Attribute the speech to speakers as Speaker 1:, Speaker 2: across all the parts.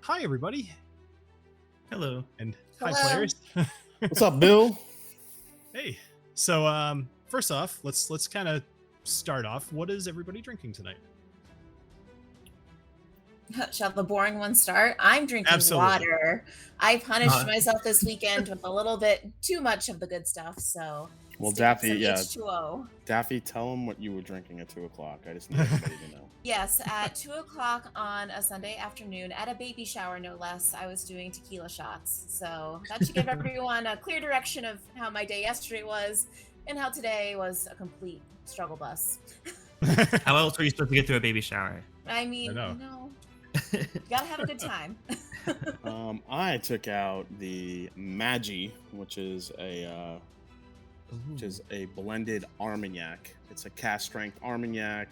Speaker 1: hi everybody.
Speaker 2: Hello.
Speaker 1: And
Speaker 3: Hello.
Speaker 1: hi players.
Speaker 4: What's up, Bill?
Speaker 1: Hey. So first off, let's kind of start off. What is everybody drinking tonight?
Speaker 3: Shall the boring one start? I'm drinking
Speaker 1: Absolutely.
Speaker 3: water. I punished myself this weekend with a little bit too much of the good stuff, so
Speaker 4: Well,
Speaker 3: stick with
Speaker 4: Daffy,
Speaker 3: some H2O.
Speaker 4: Daffy, tell him what you were drinking at 2 o'clock. I just need everybody to know.
Speaker 3: Yes, at 2 o'clock on a Sunday afternoon, at a baby shower no less, I was doing tequila shots. So that should give everyone a clear direction of how my day yesterday was and how today was a complete struggle bus.
Speaker 2: How else were you supposed to get through a baby shower?
Speaker 3: I mean,
Speaker 1: I know.
Speaker 3: you know, you gotta have a good time.
Speaker 4: I took out the Magi, which is a blended Armagnac. It's a cast strength Armagnac,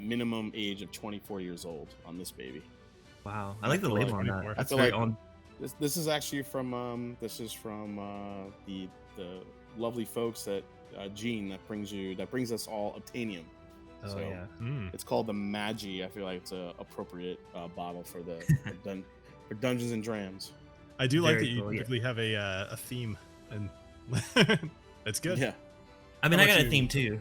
Speaker 4: minimum age of 24 years old on this baby.
Speaker 2: Wow, I like the label on that. That's
Speaker 4: feel
Speaker 2: very
Speaker 4: like
Speaker 2: on.
Speaker 4: This is actually from the lovely folks at Gene that brings us all Obtainium.
Speaker 2: Oh
Speaker 4: So,
Speaker 2: yeah.
Speaker 4: It's called the Magi. I feel like it's a appropriate bottle for for Dungeons and Drams.
Speaker 1: I do like that
Speaker 2: Very
Speaker 1: you
Speaker 2: cool, yeah.
Speaker 1: typically have a theme, and that's good.
Speaker 4: Yeah.
Speaker 2: I mean,
Speaker 1: How
Speaker 2: I got
Speaker 1: about
Speaker 2: a
Speaker 1: you?
Speaker 2: theme too.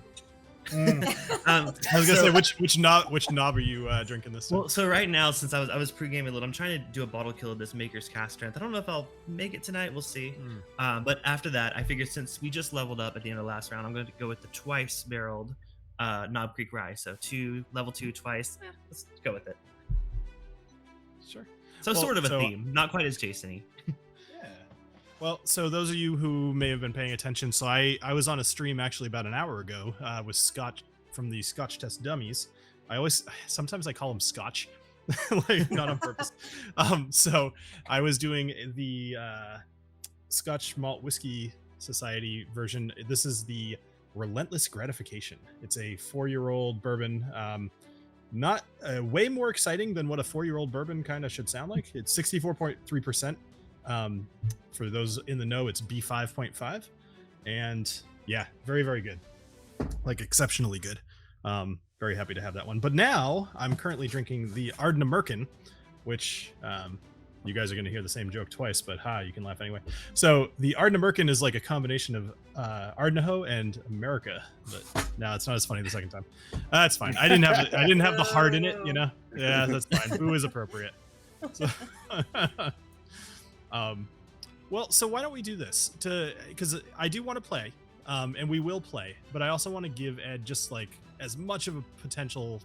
Speaker 1: I was gonna say which knob are you drinking this time?
Speaker 2: Well, so right now, since I was pre-gaming a little, I'm trying to do a bottle kill of this Maker's Cast Strength. I don't know if I'll make it tonight. We'll see. But after that, I figured since we just leveled up at the end of the last round, I'm going to go with the twice barreled Knob Creek Rye. So level 2 twice. Let's go with it.
Speaker 1: Sure.
Speaker 2: So
Speaker 1: Well,
Speaker 2: sort of a
Speaker 1: so-
Speaker 2: theme, not quite as Jason-y.
Speaker 1: Yeah. Well, so those of you who may have been paying attention, so I was on a stream actually about an hour ago with Scotch from the Scotch Test Dummies. Sometimes I call them Scotch, like not on purpose. So I was doing the Scotch Malt Whiskey Society version. This is the Relentless Gratification. It's a 4-year-old bourbon. Not way more exciting than what a 4-year-old bourbon kind of should sound like. It's 64.3%. For those in the know, it's B5.5, and yeah, very, very good, like exceptionally good. Very happy to have that one. But now I'm currently drinking the Ardnamurchan, which you guys are going to hear the same joke twice, but you can laugh anyway. So the Ardnamurchan is like a combination of Ardnaho and America, but no, it's not as funny the second time. That's fine. I didn't have the heart in it, you know. Yeah, that's fine. Boo is appropriate. So, well, so why don't we do this? Because I do want to play, and we will play, but I also want to give Ed just like as much of a potential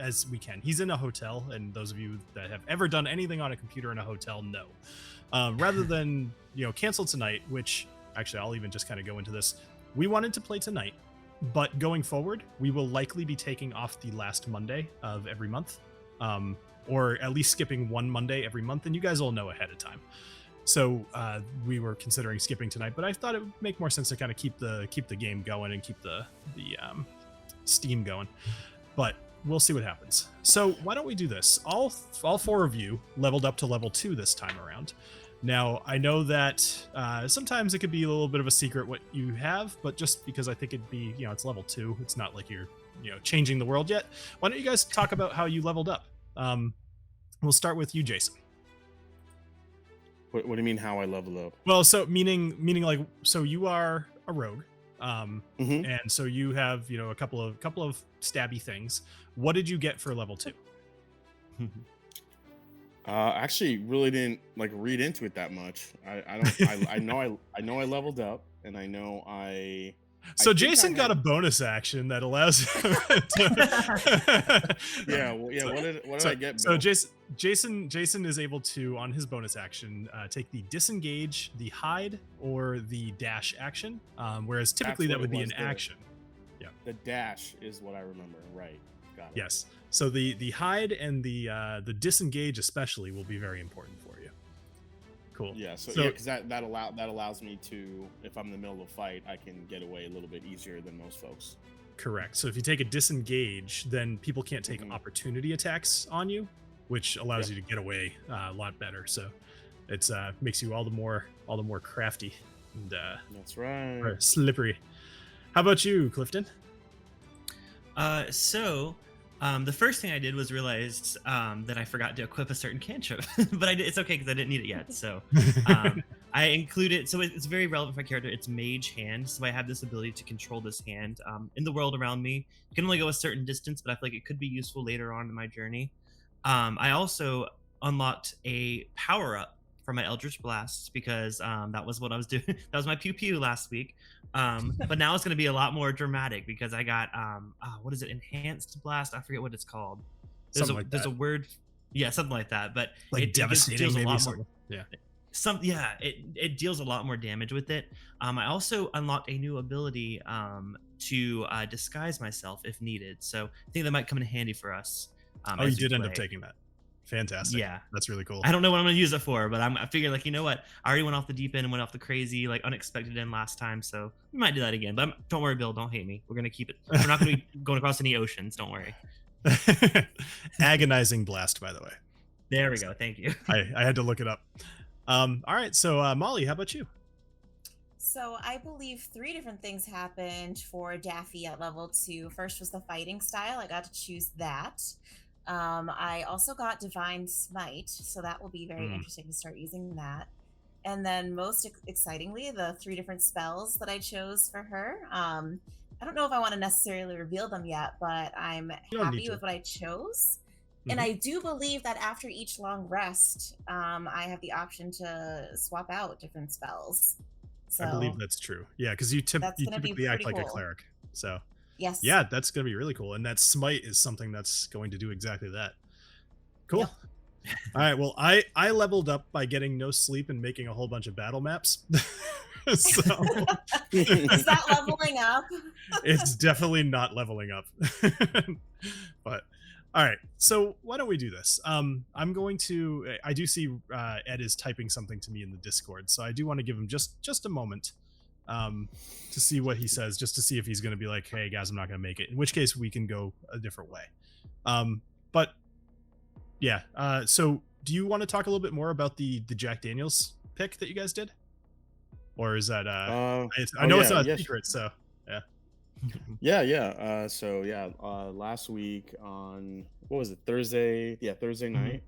Speaker 1: as we can. He's in a hotel, and those of you that have ever done anything on a computer in a hotel know. Rather than cancel tonight, which actually I'll even just kind of go into this. We wanted to play tonight, but going forward, we will likely be taking off the last Monday of every month, or at least skipping one Monday every month, and you guys all know ahead of time. So we were considering skipping tonight, but I thought it would make more sense to kind of keep the game going and keep the steam going. But we'll see what happens. So why don't we do this? All 4 of you leveled up to level 2 this time around. Now I know that sometimes it could be a little bit of a secret what you have, but just because I think it'd be it's level 2, it's not like you're changing the world yet. Why don't you guys talk about how you leveled up? We'll start with you, Jason.
Speaker 4: What do you mean how I leveled up?
Speaker 1: Well, so meaning like, so you are a rogue,
Speaker 4: Mhm.
Speaker 1: and so you have a couple of stabby things. What did you get for level 2?
Speaker 4: Actually, really didn't read into it that much. I know I leveled up, and I know I.
Speaker 1: So
Speaker 4: think
Speaker 1: Jason
Speaker 4: I
Speaker 1: got a
Speaker 4: had-
Speaker 1: bonus action that allows him to...
Speaker 4: Yeah, well, yeah. What did I get?
Speaker 1: So
Speaker 4: Bill?
Speaker 1: Jason is able to, on his bonus action, take the disengage, the hide, or the dash action. Whereas typically
Speaker 4: That's
Speaker 1: that
Speaker 4: what
Speaker 1: would
Speaker 4: it
Speaker 1: be
Speaker 4: was
Speaker 1: an
Speaker 4: there.
Speaker 1: action.
Speaker 4: The dash is what I remember. Right. Got it.
Speaker 1: Yes. So the hide and the disengage especially will be very important for you. Cool.
Speaker 4: Yeah. So
Speaker 1: So-
Speaker 4: yeah, because that allows me to, if I'm in the middle of a fight, I can get away a little bit easier than most folks.
Speaker 1: Correct. So if you take a disengage, then people can't take
Speaker 4: Mhm.
Speaker 1: opportunity attacks on you, which allows you to get away a lot better. So it's makes you all the more crafty and
Speaker 4: That's right.
Speaker 1: or slippery. How about you, Clifton?
Speaker 2: So The first thing I did was realize that I forgot to equip a certain cantrip, but it's okay because I didn't need it yet. So I included, so it's very relevant for my character. It's Mage Hand, so I have this ability to control this hand in the world around me. It can only go a certain distance, but I feel like it could be useful later on in my journey. I also unlocked a power up for my Eldritch Blast because that was what I was doing. That was my pew pew last week. But now it's going to be a lot more dramatic because I got what is it? Enhanced Blast. I forget what it's called. There's a word, yeah, something like that. But
Speaker 1: like
Speaker 2: it
Speaker 1: devastating,
Speaker 2: deals a
Speaker 1: maybe
Speaker 2: lot
Speaker 1: something.
Speaker 2: more.
Speaker 1: Yeah.
Speaker 2: It deals a lot more damage with it. I also unlocked a new ability to disguise myself if needed. So I think that might come in handy for us.
Speaker 1: Oh, you did end up taking that. Fantastic.
Speaker 2: Yeah,
Speaker 1: that's really cool.
Speaker 2: I don't know what I'm gonna use it for, but I figured, like, you know what? I already went off the deep end and went off the crazy, like, unexpected end last time, so we might do that again. But don't worry, Bill. Don't hate me. We're gonna keep it. We're not gonna be going across any oceans. Don't worry.
Speaker 1: Agonizing Blast, by the way.
Speaker 2: There we go. Thank you.
Speaker 1: I had to look it up. All right, so Molly, how about you?
Speaker 3: So I believe 3 different things happened for Daffy at level 2. First was the fighting style. I got to choose that. I also got Divine Smite, so that will be very interesting to start using that. And then most excitingly, the 3 different spells that I chose for her. I don't know if I want to necessarily reveal them yet, but I'm happy with what I chose. And I do believe that after each long rest, I have the option to swap out different spells. So
Speaker 1: I believe that's true. Yeah, because you typically act like a cleric. So
Speaker 3: yes.
Speaker 1: Yeah, that's going to be really cool. And that smite is something that's going to do exactly that. Cool. Yep. All right. Well, I leveled up by getting no sleep and making a whole bunch of battle maps. So
Speaker 3: is that leveling up?
Speaker 1: It's definitely not leveling up. But all right. So why don't we do this? I'm going to, I do see Ed is typing something to me in the Discord. So I do want to give him just a moment to see what he says, just to see if he's going to be like, hey guys, I'm not going to make it, in which case we can go a different way. But yeah, so do you want to talk a little bit more about the Jack Daniels pick that you guys did, or is that I know it's not a secret, so
Speaker 4: last week on, what was it, Thursday night,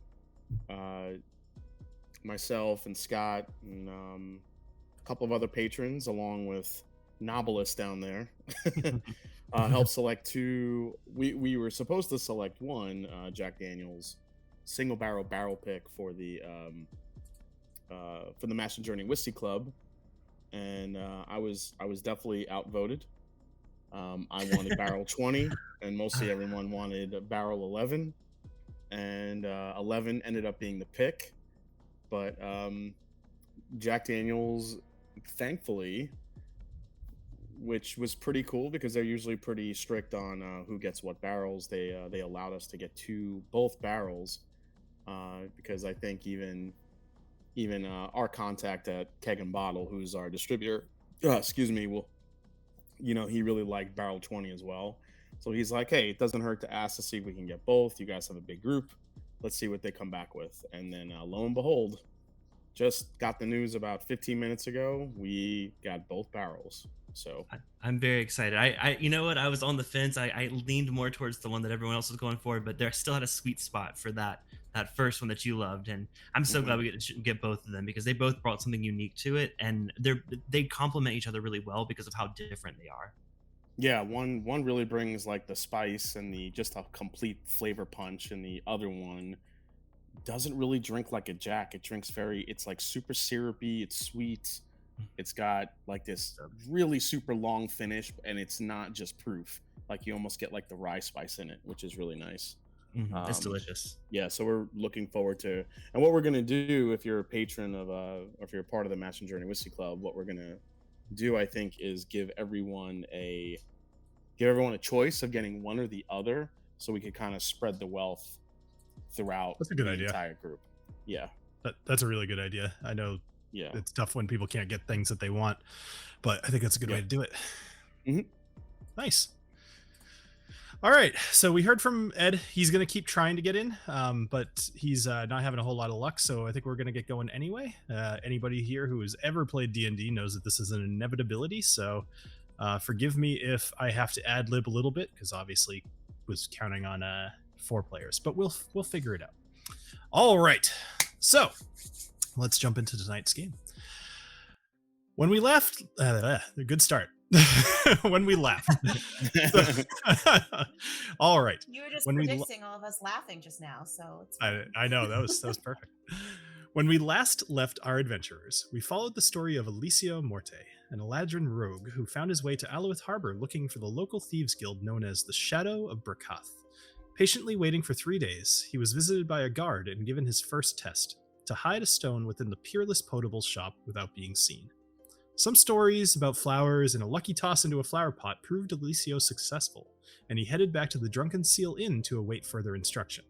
Speaker 4: myself and Scott and a couple of other patrons, along with Knobolas down there, helped select 2. We were supposed to select 1 Jack Daniels single barrel pick for the Master Journey Whiskey Club, and I was definitely outvoted. I wanted barrel 20, and mostly everyone wanted barrel 11, and 11 ended up being the pick. But Jack Daniels, thankfully, which was pretty cool because they're usually pretty strict on who gets what barrels. They allowed us to get both barrels because I think even our contact at Keg and Bottle, who's our distributor, will, he really liked barrel 20 as well. So he's like, hey, it doesn't hurt to ask to see if we can get both. You guys have a big group. Let's see what they come back with. And then lo and behold, just got the news about 15 minutes ago. We got both barrels. So
Speaker 2: I'm very excited. I you know what? I was on the fence. I leaned more towards the one that everyone else was going for, but there still had a sweet spot for that first one that you loved. And I'm so glad we get both of them because they both brought something unique to it, and they complement each other really well because of how different they are.
Speaker 4: Yeah, one really brings like the spice and just a complete flavor punch, and the other one doesn't really drink like a Jack. It's like super syrupy, it's sweet. It's got like this really super long finish, and it's not just proof. Like you almost get like the rye spice in it, which is really nice.
Speaker 2: It's delicious.
Speaker 4: Yeah, so we're looking forward to, and what we're gonna do, if you're a patron of or if you're a part of the Master Journey Whiskey Club, what we're gonna do, I think, is give everyone a choice of getting one or the other, so we could kind of spread the wealth throughout the entire group. Yeah,
Speaker 1: that's a really good idea. I know.
Speaker 4: Yeah,
Speaker 1: it's tough when people can't get things that they want, but I think that's a good way to do it. Nice. All right, so we heard from Ed. He's going to keep trying to get in, but he's not having a whole lot of luck, so I think we're going to get going anyway. Anybody here who has ever played D&D knows that this is an inevitability, so forgive me if I have to ad-lib a little bit, because obviously was counting on 4 players, but we'll figure it out. All right, so let's jump into tonight's game. When we left, a good start. When we left. All right.
Speaker 3: You were just
Speaker 1: When
Speaker 3: predicting all of us laughing just now, so it's
Speaker 1: I know that was perfect. When we last left our adventurers, we followed the story of Alessio Morte, an Eladrin rogue who found his way to Aluith Harbor looking for the local thieves guild known as the Shadow of Brakath. Patiently waiting for 3 days, he was visited by a guard and given his first test, to hide a stone within the Peerless Potable shop without being seen. Some stories about flowers and a lucky toss into a flower pot proved Alessio successful, and he headed back to the Drunken Seal Inn to await further instruction.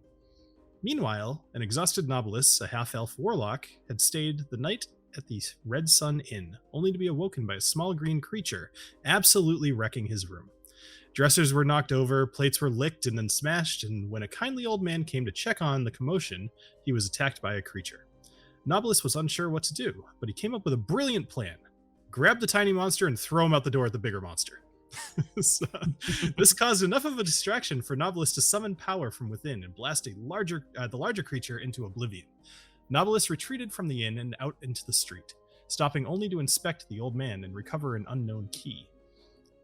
Speaker 1: Meanwhile, an exhausted Knobolas, a half-elf warlock, had stayed the night at the Red Sun Inn, only to be awoken by a small green creature, absolutely wrecking his room. Dressers were knocked over, plates were licked and then smashed, and when a kindly old man came to check on the commotion, he was attacked by a creature. Knobolas was unsure what to do, but he came up with a brilliant plan. Grab the tiny monster and throw him out the door at the bigger monster. So, this caused enough of a distraction for Knobolas to summon power from within and blast the larger creature into oblivion. Knobolas retreated from the inn and out into the street, stopping only to inspect the old man and recover an unknown key.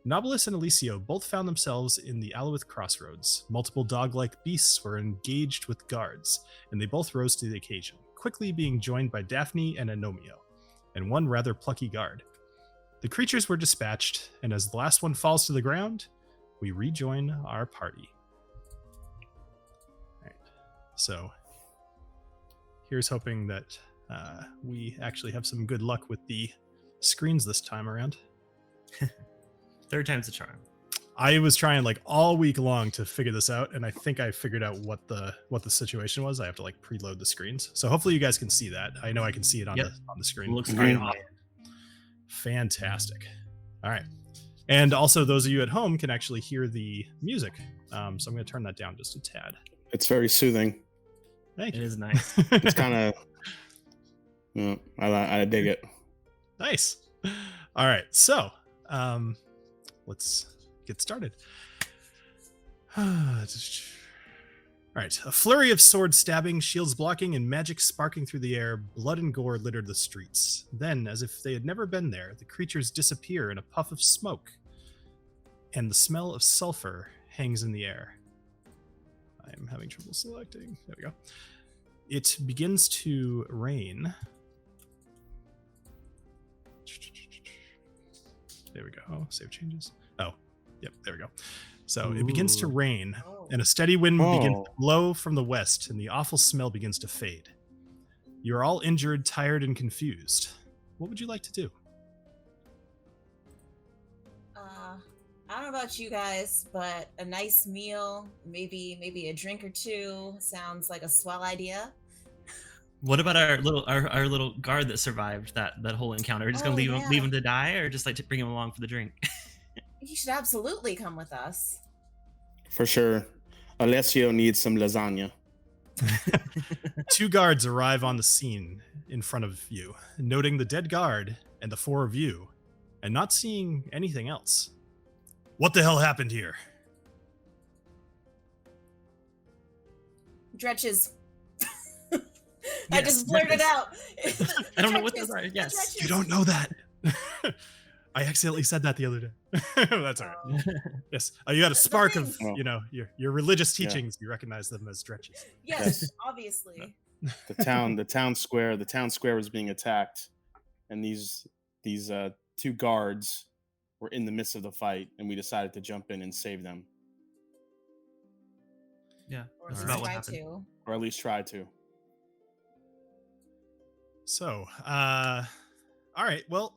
Speaker 1: Knobolas and Alessio both found themselves in the Aluith crossroads. Multiple dog-like beasts were engaged with guards, and they both rose to the occasion, quickly being joined by Daphne and Agnomeio, and one rather plucky guard. The creatures were dispatched, and as the last one falls to the ground, we rejoin our party. All right. So here's hoping that we actually have some good luck with the screens this time around.
Speaker 2: 3rd time's the charm.
Speaker 1: I was trying like all week long to figure this out, and I think I figured out what the situation was. I have to like preload the screens, so hopefully you guys can see that. I know I can see it on the screen.
Speaker 2: It looks great.
Speaker 1: Fantastic. All right, and also those of you at home can actually hear the music. So I'm going to turn that down just a tad.
Speaker 4: It's very soothing.
Speaker 1: Thank
Speaker 2: It
Speaker 1: you.
Speaker 2: is nice.
Speaker 4: It's kind of, I dig it.
Speaker 1: Nice. All right, so let's get started. All right, a flurry of sword stabbing, shields blocking, and magic sparking through the air, blood and gore littered the streets. Then, as if they had never been there, the creatures disappear in a puff of smoke, and the smell of sulfur hangs in the air. I'm having trouble selecting. There we go. It begins to rain. There we go. Save changes. Oh, yep, there we go. So it begins to rain, and a steady wind begins to blow from the west, and the awful smell begins to fade. You're all injured, tired, and confused. What would you like to do?
Speaker 3: I don't know about you guys, but a nice meal, maybe a drink or two, sounds like a swell idea.
Speaker 2: What about our little guard that survived that whole encounter? Are we just gonna leave him to die, or just like to bring him along for the drink?
Speaker 3: You should absolutely come with us.
Speaker 4: For sure. Alessio needs some lasagna.
Speaker 1: 2 guards arrive on the scene in front of you, noting the dead guard and the 4 of you, and not seeing anything else. What the hell happened here?
Speaker 3: Dretches. I just blurted out.
Speaker 2: I don't know what those are. Yes.
Speaker 1: You don't know that. I accidentally said that the other day. That's all right. Yes. You got a spark of, your religious teachings. You recognize them as dretches.
Speaker 3: Yes, obviously.
Speaker 4: The town square was being attacked, and these 2 guards were in the midst of the fight, and we decided to jump in and save them.
Speaker 2: Yeah,
Speaker 3: Or
Speaker 2: that's
Speaker 3: at
Speaker 2: about
Speaker 3: least
Speaker 2: what
Speaker 3: try
Speaker 2: happened.
Speaker 3: to.
Speaker 4: Or at least try to.
Speaker 1: So, all right. Well,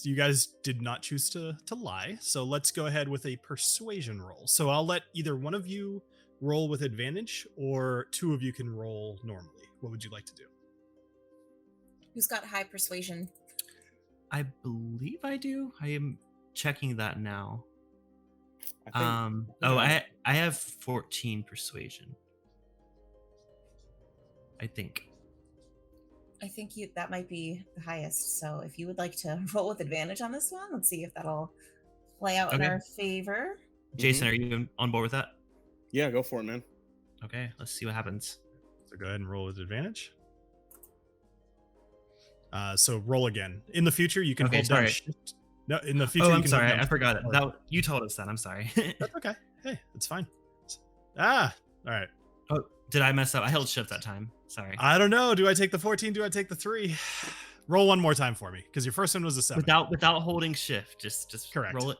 Speaker 1: you guys did not choose to lie. So let's go ahead with a persuasion roll. So I'll let either one of you roll with advantage, or 2 of you can roll normally. What would you like to do?
Speaker 3: Who's got high persuasion?
Speaker 2: I believe I do. I am checking that now.
Speaker 4: I think,
Speaker 2: I have 14 persuasion. I think.
Speaker 3: I think that might be the highest. So if you would like to roll with advantage on this one, let's see if that'll play out in
Speaker 2: Okay.
Speaker 3: our favor.
Speaker 2: Jason, are you on board with that?
Speaker 4: Yeah, go for it, man.
Speaker 2: Okay, let's see what happens.
Speaker 1: So go ahead and roll with advantage. So roll again. In the future, you can
Speaker 2: Okay,
Speaker 1: hold down
Speaker 2: sorry.
Speaker 1: shift. No, in the future,
Speaker 2: Oh,
Speaker 1: you
Speaker 2: I'm
Speaker 1: can
Speaker 2: sorry.
Speaker 1: hold down
Speaker 2: I forgot it.
Speaker 1: shift.
Speaker 2: That you told us that. I'm sorry.
Speaker 1: That's okay. Hey, it's fine. All right.
Speaker 2: Oh, did I mess up? I held shift that time. Sorry.
Speaker 1: I don't know. Do I take the 14? Do I take the 3? Roll one more time for me, because your first one was a 7.
Speaker 2: Without holding shift, just
Speaker 1: Correct.
Speaker 2: roll it.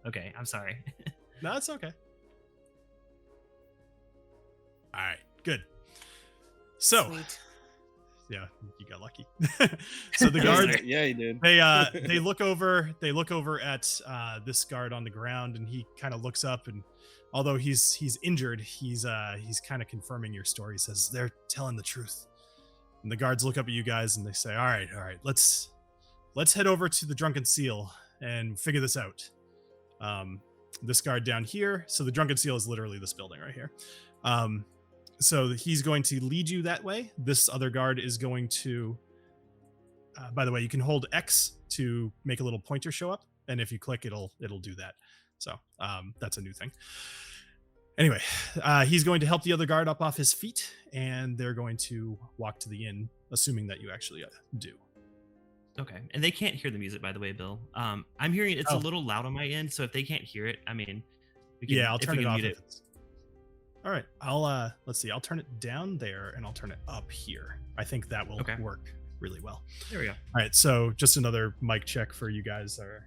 Speaker 2: Okay, I'm sorry.
Speaker 1: No, it's okay. All right, good. So,
Speaker 3: Sweet.
Speaker 1: yeah, you got lucky. So the guard,
Speaker 4: Yeah, he did.
Speaker 1: they look over at this guard on the ground, and he kind of looks up, and although he's injured, he's kind of confirming your story. He says they're telling the truth. And the guards look up at you guys and they say, all right, let's head over to the Drunken Seal and figure this out. This guard down here. So the Drunken Seal is literally this building right here. So he's going to lead you that way. This other guard is going to, by the way, you can hold X to make a little pointer show up. And if you click, it'll do that. So that's a new thing. Anyway, he's going to help the other guard up off his feet, and they're going to walk to the inn, assuming that you actually do.
Speaker 2: Okay, and they can't hear the music, by the way, Bill. I'm hearing it's a little loud on my end, so if they can't hear it, I mean, we can,
Speaker 1: I'll turn it off.
Speaker 2: Mute it.
Speaker 1: All right, I'll let's see. I'll turn it down there, and I'll turn it up here. I think that will work really well.
Speaker 2: There we go.
Speaker 1: All right, so just another mic check for you guys. Are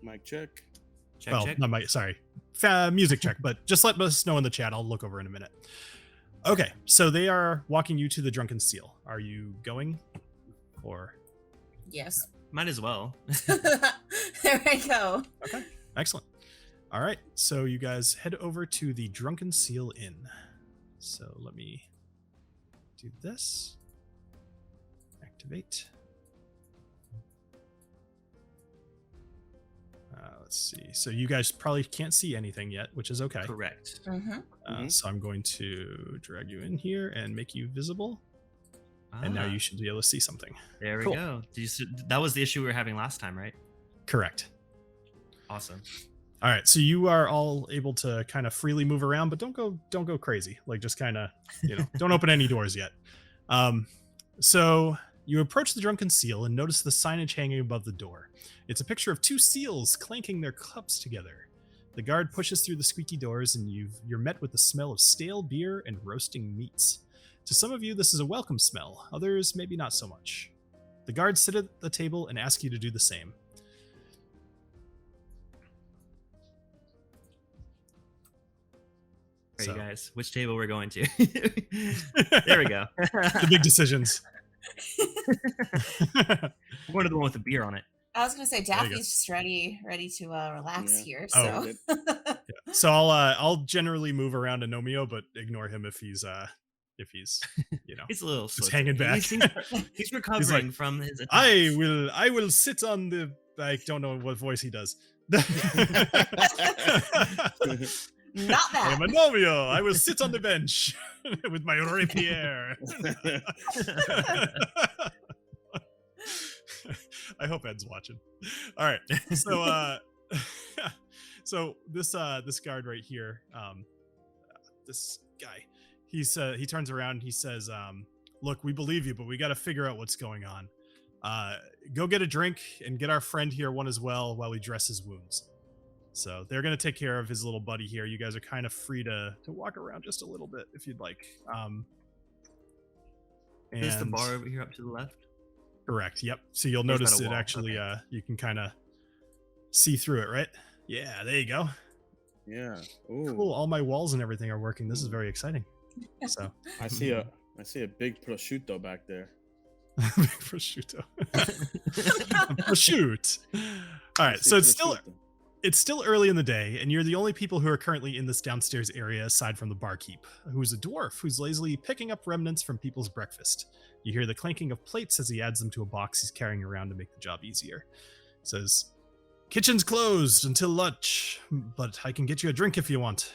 Speaker 4: Mic check.
Speaker 2: Check.
Speaker 1: not mic. Sorry, music check. But just let us know in the chat. I'll look over in a minute. Okay, so they are walking you to the Drunken Seal. Are you going, or?
Speaker 3: Yes.
Speaker 2: Might as well.
Speaker 3: There I go.
Speaker 1: Okay, excellent. All right, so you guys head over to the Drunken Seal Inn. So let me do this. Activate. Let's see. So you guys probably can't see anything yet, which is okay.
Speaker 2: Correct.
Speaker 3: Mm-hmm.
Speaker 1: So I'm going to drag you in here and make you visible. And now you should be able to see something.
Speaker 2: There we
Speaker 1: Cool.
Speaker 2: go. That was the issue we were having last time, right?
Speaker 1: Correct.
Speaker 2: Awesome.
Speaker 1: All right, so you are all able to kind of freely move around, but don't go crazy. Like, just kind of, don't open any doors yet. So you approach the Drunken Seal and notice the signage hanging above the door. It's a picture of 2 seals clanking their cups together. The guard pushes through the squeaky doors, and you're met with the smell of stale beer and roasting meats. To some of you, this is a welcome smell. Others, maybe not so much. The guards sit at the table and ask you to do the same.
Speaker 2: All right,
Speaker 1: So.
Speaker 2: you guys, which table we're going to? There we go.
Speaker 1: The big decisions.
Speaker 2: I'm going to the one with the beer on it.
Speaker 3: I was gonna say
Speaker 1: you go.
Speaker 3: Daffy's just ready to relax
Speaker 4: Yeah.
Speaker 3: here.
Speaker 1: Oh,
Speaker 3: So
Speaker 1: So I'll generally move around Agnomeio, but ignore him if he's
Speaker 2: He's a little slow.
Speaker 1: hanging back.
Speaker 2: He's recovering from his attacks.
Speaker 1: I will sit on the. I don't know what voice he does.
Speaker 3: not
Speaker 1: I am
Speaker 3: that.
Speaker 1: Agnomeio. I will sit on the bench with my rapier. I hope Ed's watching. All right, so so this guard right here, this guy, he turns around and he says, "Look, we believe you, but we got to figure out what's going on. Go get a drink and get our friend here one as well while we dress his wounds." So they're gonna take care of his little buddy here. You guys are kind of free to walk around just a little bit if you'd like.
Speaker 2: Is the
Speaker 1: and-
Speaker 2: bar over here up to the left?
Speaker 1: Correct. Yep. So you'll
Speaker 2: There's
Speaker 1: notice
Speaker 2: not a
Speaker 1: it
Speaker 2: wall.
Speaker 1: actually.
Speaker 2: Okay.
Speaker 1: You can kind of see through it, right? Yeah. There you go.
Speaker 4: Yeah. Ooh.
Speaker 1: Cool. All my walls and everything are working. This is very exciting. So
Speaker 4: I see a big prosciutto back there.
Speaker 1: prosciutto. Prosciutto. All right. So it's still early in the day, and you're the only people who are currently in this downstairs area aside from the barkeep, who's a dwarf who's lazily picking up remnants from people's breakfast. You hear the clanking of plates as he adds them to a box he's carrying around to make the job easier. Says, "Kitchen's closed until lunch, but I can get you a drink if you want."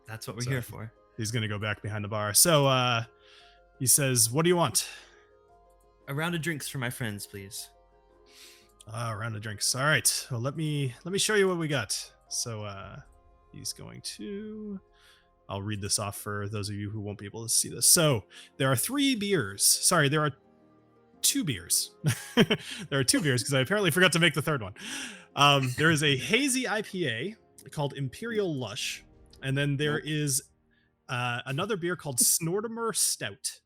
Speaker 2: That's what we're
Speaker 1: So-
Speaker 2: here for.
Speaker 1: He's going to go back behind the bar. So he says, "What do you want?"
Speaker 2: A round of drinks for my friends, please.
Speaker 1: A round of drinks. All right. Well, let me show you what we got. So he's going to... I'll read this off for those of you who won't be able to see this. So there are 3 beers. Sorry, there are 2 beers. There are 2 beers because I apparently forgot to make the third one. There is a hazy IPA called Imperial Lush. And then there is another beer called Snortimer Stout,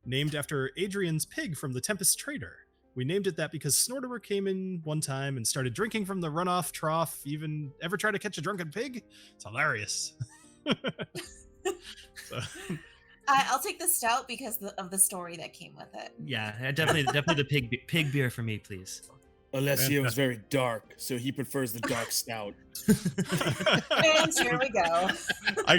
Speaker 1: named after Adrian's pig from the Tempest Trader. We named it that because Snortimer came in one time and started drinking from the runoff trough. Even ever try to catch a drunken pig? It's hilarious. So.
Speaker 3: I'll take the stout because of the story that came with it.
Speaker 2: Yeah, definitely the pig beer for me, please.
Speaker 4: Alessio is very dark, so he prefers the dark stout.
Speaker 3: And here we go.
Speaker 1: I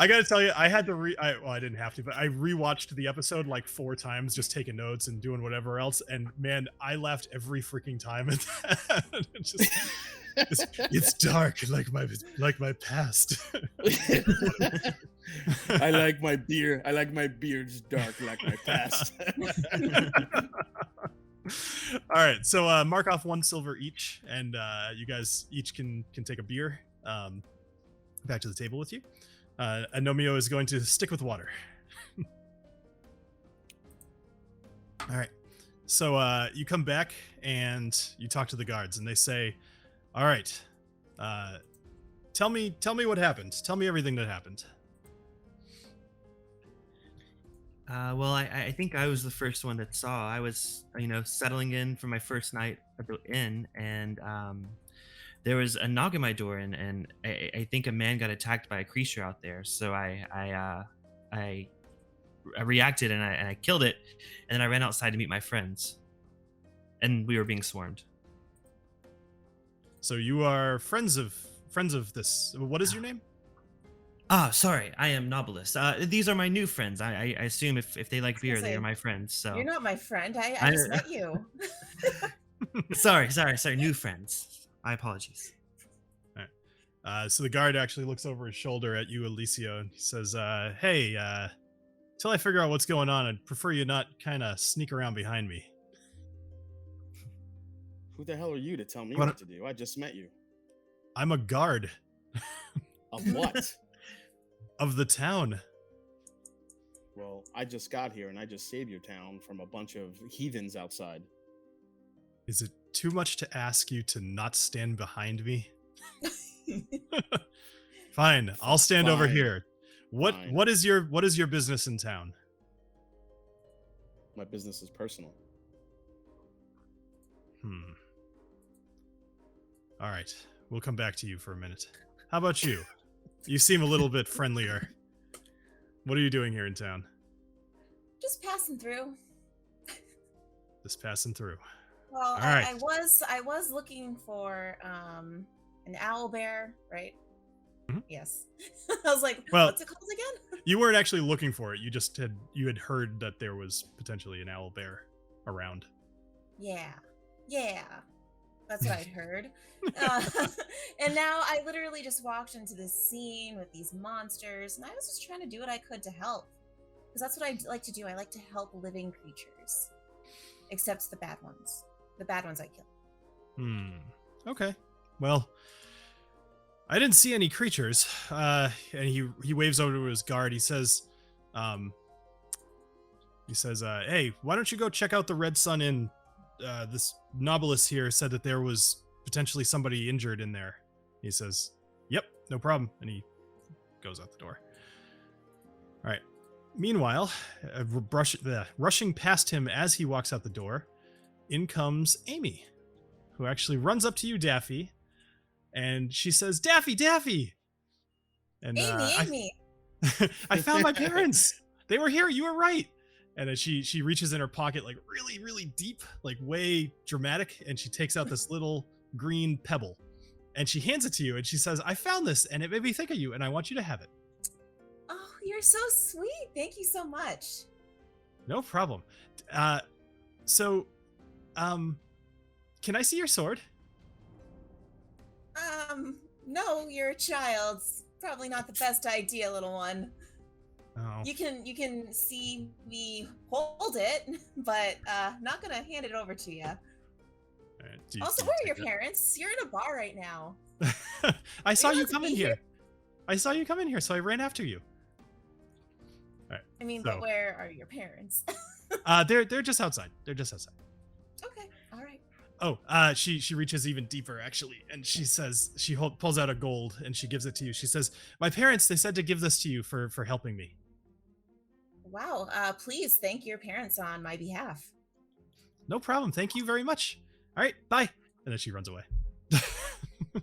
Speaker 1: gotta tell you, I had to I didn't have to, but I rewatched the episode like 4 times, just taking notes and doing whatever else. And man, I laughed every freaking time at that. It's dark like my past.
Speaker 4: I like my beer. I like my beers dark like my past.
Speaker 1: All right, so mark off 1 silver each, and you guys each can take a beer back to the table with you. Agnomeio is going to stick with water. All right, so you come back and you talk to the guards, and they say, "All right, tell me what happened. Tell me everything that happened."
Speaker 2: Well, I think I was the first one that saw. I was, settling in for my first night at the inn, and there was a knock at my door, and I think a man got attacked by a creature out there. So I reacted and I killed it, and then I ran outside to meet my friends, and we were being swarmed.
Speaker 1: So you are friends of this. What is your name?
Speaker 2: Sorry, I am Knobolas. These are my new friends. I assume if they like beer, they are my friends. So
Speaker 3: you're not my friend. I just met you.
Speaker 2: sorry, new friends. My apologies.
Speaker 1: All right. So the guard actually looks over his shoulder at you, Alessio, and he says, "Hey, till I figure out what's going on, I'd prefer you not kind of sneak around behind me."
Speaker 4: Who the hell are you to tell me what to do? I just met you.
Speaker 1: I'm a guard.
Speaker 4: Of what?
Speaker 1: Of the town.
Speaker 4: Well, I just got here and I just saved your town from a bunch of heathens outside.
Speaker 1: Is it too much to ask you to not stand behind me? Fine, I'll stand over here. What is your business in town?
Speaker 4: My business is personal.
Speaker 1: All right, we'll come back to you for a minute. How about you? You seem a little bit friendlier. What are you doing here in town?
Speaker 3: Just passing through.
Speaker 1: Just passing through.
Speaker 3: Well,
Speaker 1: right.
Speaker 3: I was looking for an owl bear, right?
Speaker 1: Mm-hmm.
Speaker 3: Yes. I was like,
Speaker 1: well,
Speaker 3: what's it called again?
Speaker 1: You weren't actually looking for it. You had heard that there was potentially an owl bear around.
Speaker 3: Yeah. That's what I'd heard. And now I literally just walked into this scene with these monsters, and I was just trying to do what I could to help. Because that's what I like to do. I like to help living creatures. Except the bad ones. The bad ones I kill.
Speaker 1: Okay. Well, I didn't see any creatures. And he waves over to his guard. He says, hey, why don't you go check out the Red Sun Inn? This Knobolas here said that there was potentially somebody injured in there. He says, yep, no problem. And he goes out the door. All right. Meanwhile, rushing past him as he walks out the door, in comes Amy, who actually runs up to you, Daffy, and she says, Daffy! And
Speaker 3: Amy!
Speaker 1: I found my parents! They were here, you were right! And then she reaches in her pocket, like really, really deep, like way dramatic, and she takes out this little green pebble. And she hands it to you, and she says, I found this, and it made me think of you, and I want you to have it.
Speaker 3: Oh, you're so sweet. Thank you so much.
Speaker 1: No problem. Can I see your sword?
Speaker 3: No, you're a child. It's probably not the best idea, little one.
Speaker 1: Oh.
Speaker 3: You can see me hold it, but not gonna hand it over to you. Also, where are your parents? You're in a bar right now.
Speaker 1: I saw you come in here. I saw you come in here, so I ran after you.
Speaker 3: I mean,
Speaker 1: So-
Speaker 3: but where are your parents?
Speaker 1: They're just outside. They're just outside.
Speaker 3: Okay, all right.
Speaker 1: Oh, she reaches even deeper actually, and she says pulls out a gold and she gives it to you. She says, "My parents, they said to give this to you for helping me."
Speaker 3: Wow. Please thank your parents on my behalf.
Speaker 1: No problem. Thank you very much. All right, bye. And then she runs away.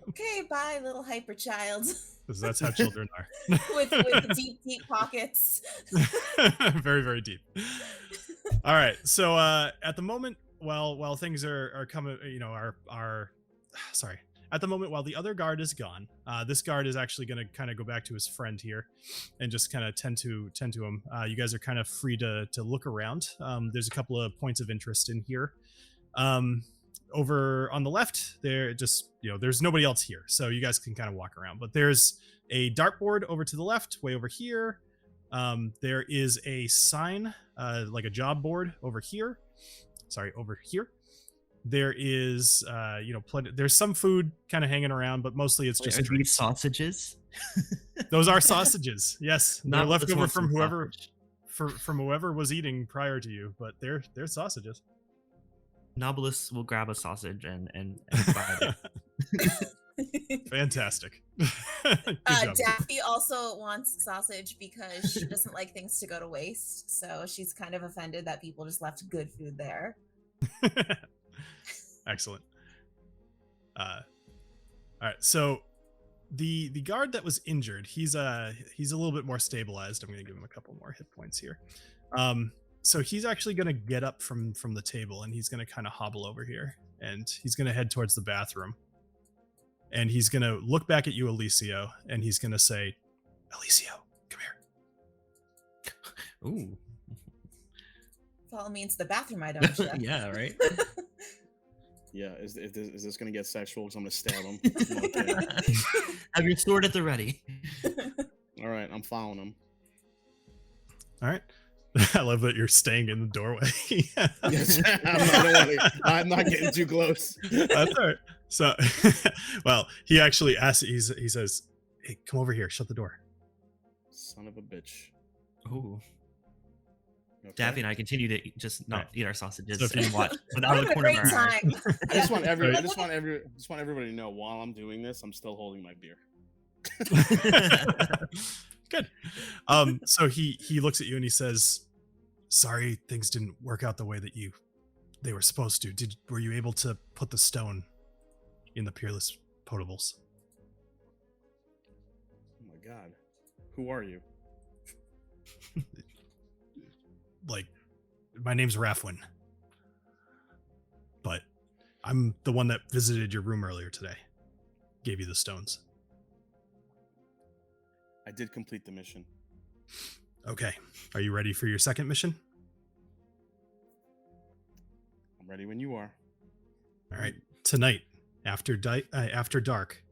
Speaker 3: Okay, bye, little hyper child.
Speaker 1: Because that's how children are.
Speaker 3: with deep, deep pockets.
Speaker 1: Very, very deep. All right. So at the moment, while things are coming, sorry. At the moment, while the other guard is gone, this guard is actually going to kind of go back to his friend here, and just kind of tend to him. You guys are kind of free to look around. There's a couple of points of interest in here. Over on the left, there's nobody else here, so you guys can kind of walk around. But there's a dartboard over to the left, way over here. There is a sign, like a job board over here. Sorry, over here. There is, there's some food kind of hanging around, but mostly it's just
Speaker 2: Are these
Speaker 1: drinks.
Speaker 2: sausages?
Speaker 1: Those are sausages. Yes, they're
Speaker 2: Not
Speaker 1: left
Speaker 2: this
Speaker 1: over
Speaker 2: one's
Speaker 1: from
Speaker 2: some
Speaker 1: whoever
Speaker 2: sausage.
Speaker 1: from whoever was eating prior to you, but they're sausages.
Speaker 2: Knobolas will grab a sausage and fry it.
Speaker 1: Fantastic. Good job.
Speaker 3: Daffy also wants sausage because she doesn't like things to go to waste. So she's kind of offended that people just left good food there.
Speaker 1: Excellent. All right, so the guard that was injured, he's a little bit more stabilized. I'm going to give him a couple more hit points here. So he's actually going to get up from the table, and he's going to kind of hobble over here, and he's going to head towards the bathroom. And he's going to look back at you, Alessio, and he's going to say, "Alessio, come here."
Speaker 2: Ooh.
Speaker 3: Follow me into the bathroom, I don't you?
Speaker 2: Yeah, right.
Speaker 4: Yeah, is this gonna get sexual? Because I'm gonna stab him. Okay.
Speaker 2: Have your sword at the ready.
Speaker 4: All right, I'm following him.
Speaker 1: All right. I love that you're staying in the doorway.
Speaker 4: Yes, I'm not getting too close.
Speaker 1: That's all right. So, well, he actually asks. He says, "Hey, come over here. Shut the door."
Speaker 4: Son of a bitch.
Speaker 2: Ooh.
Speaker 4: Okay.
Speaker 2: Daffy and I continue to just not
Speaker 1: Right.
Speaker 2: eat our sausages
Speaker 1: So if you-
Speaker 2: and watch
Speaker 3: We're
Speaker 2: without
Speaker 3: having
Speaker 2: the
Speaker 3: a
Speaker 2: corner of
Speaker 3: great
Speaker 2: our eye.
Speaker 3: time.
Speaker 4: I just want
Speaker 1: Right.
Speaker 4: everybody to know while I'm doing this, I'm still holding my beer.
Speaker 1: Good. So he looks at you and he says, "Sorry, things didn't work out the way that they were supposed to. Were you able to put the stone in the peerless potables?"
Speaker 4: Oh my god. Who are you?
Speaker 1: Like, my name's Rafwin, but I'm the one that visited your room earlier today. Gave you the stones.
Speaker 4: I did complete the mission.
Speaker 1: Okay. Are you ready for your second mission?
Speaker 4: I'm ready when you are.
Speaker 1: All right. Tonight, after dark,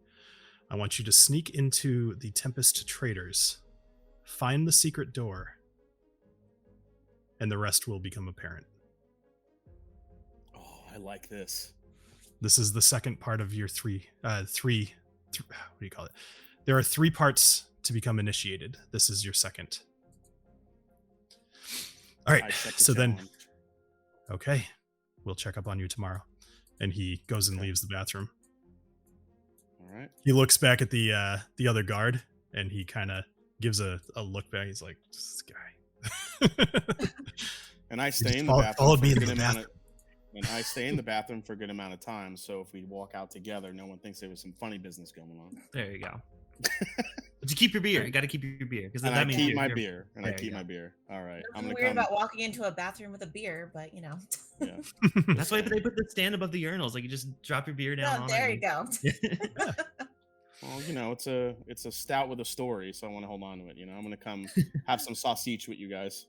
Speaker 1: I want you to sneak into the Tempest Traders, find the secret door, and the rest will become apparent.
Speaker 4: Oh, I like this.
Speaker 1: This is the second part of your three, what do you call it? There are 3 parts to become initiated. This is your second. All right.
Speaker 4: I accept the
Speaker 1: So then,
Speaker 4: challenge.
Speaker 1: okay, we'll check up on you tomorrow. And he goes and
Speaker 4: Okay.
Speaker 1: leaves the bathroom.
Speaker 4: All right.
Speaker 1: He looks back at the other guard, and he kind of gives a look back. He's like, "This guy."
Speaker 4: And I stay
Speaker 1: just
Speaker 4: in the
Speaker 1: followed
Speaker 4: bathroom for
Speaker 1: me
Speaker 4: a
Speaker 1: into
Speaker 4: good
Speaker 1: the
Speaker 4: amount
Speaker 1: bathroom.
Speaker 4: and I stay in the bathroom for a good amount of time. So if we walk out together, no one thinks there was some funny business going on.
Speaker 2: There you go. But you keep your beer. You got to keep your beer because
Speaker 4: And
Speaker 2: that
Speaker 4: I
Speaker 2: means
Speaker 4: keep
Speaker 2: you're-
Speaker 4: my
Speaker 2: you're-
Speaker 4: beer. And I
Speaker 2: there you
Speaker 4: keep
Speaker 2: go.
Speaker 4: my beer. All right. I'm
Speaker 3: Nothing
Speaker 4: gonna
Speaker 3: weird
Speaker 4: come.
Speaker 3: about walking into a bathroom with a beer, but you know.
Speaker 4: Yeah.
Speaker 2: That's why they put the stand above the urinals. Like you just drop your beer down.
Speaker 3: Oh,
Speaker 2: on
Speaker 3: there
Speaker 2: it
Speaker 3: you go.
Speaker 4: Well, you know, it's a stout with a story, so I want to hold on to it. You know, I'm gonna come have some sausage with you guys.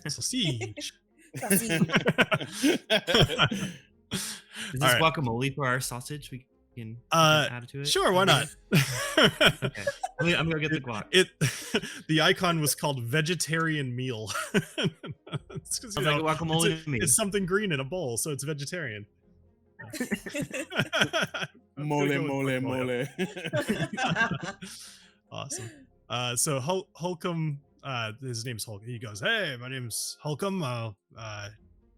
Speaker 1: Sausage.
Speaker 3: Sausage.
Speaker 2: Is this
Speaker 1: All right.
Speaker 2: guacamole for our sausage? We can add to it.
Speaker 1: Sure, why not?
Speaker 2: Okay. I'm gonna get the guac.
Speaker 1: The icon was called vegetarian meal. It's 'cause,
Speaker 2: Sounds like guacamole to me.
Speaker 1: it's something green in a bowl, so it's vegetarian. I'm
Speaker 4: Mole,
Speaker 1: gonna go
Speaker 4: mole,
Speaker 1: with
Speaker 4: mole.
Speaker 1: guacamole. Awesome. So Holcomb, his name's Holcomb. He goes, "Hey, my name's Holcomb.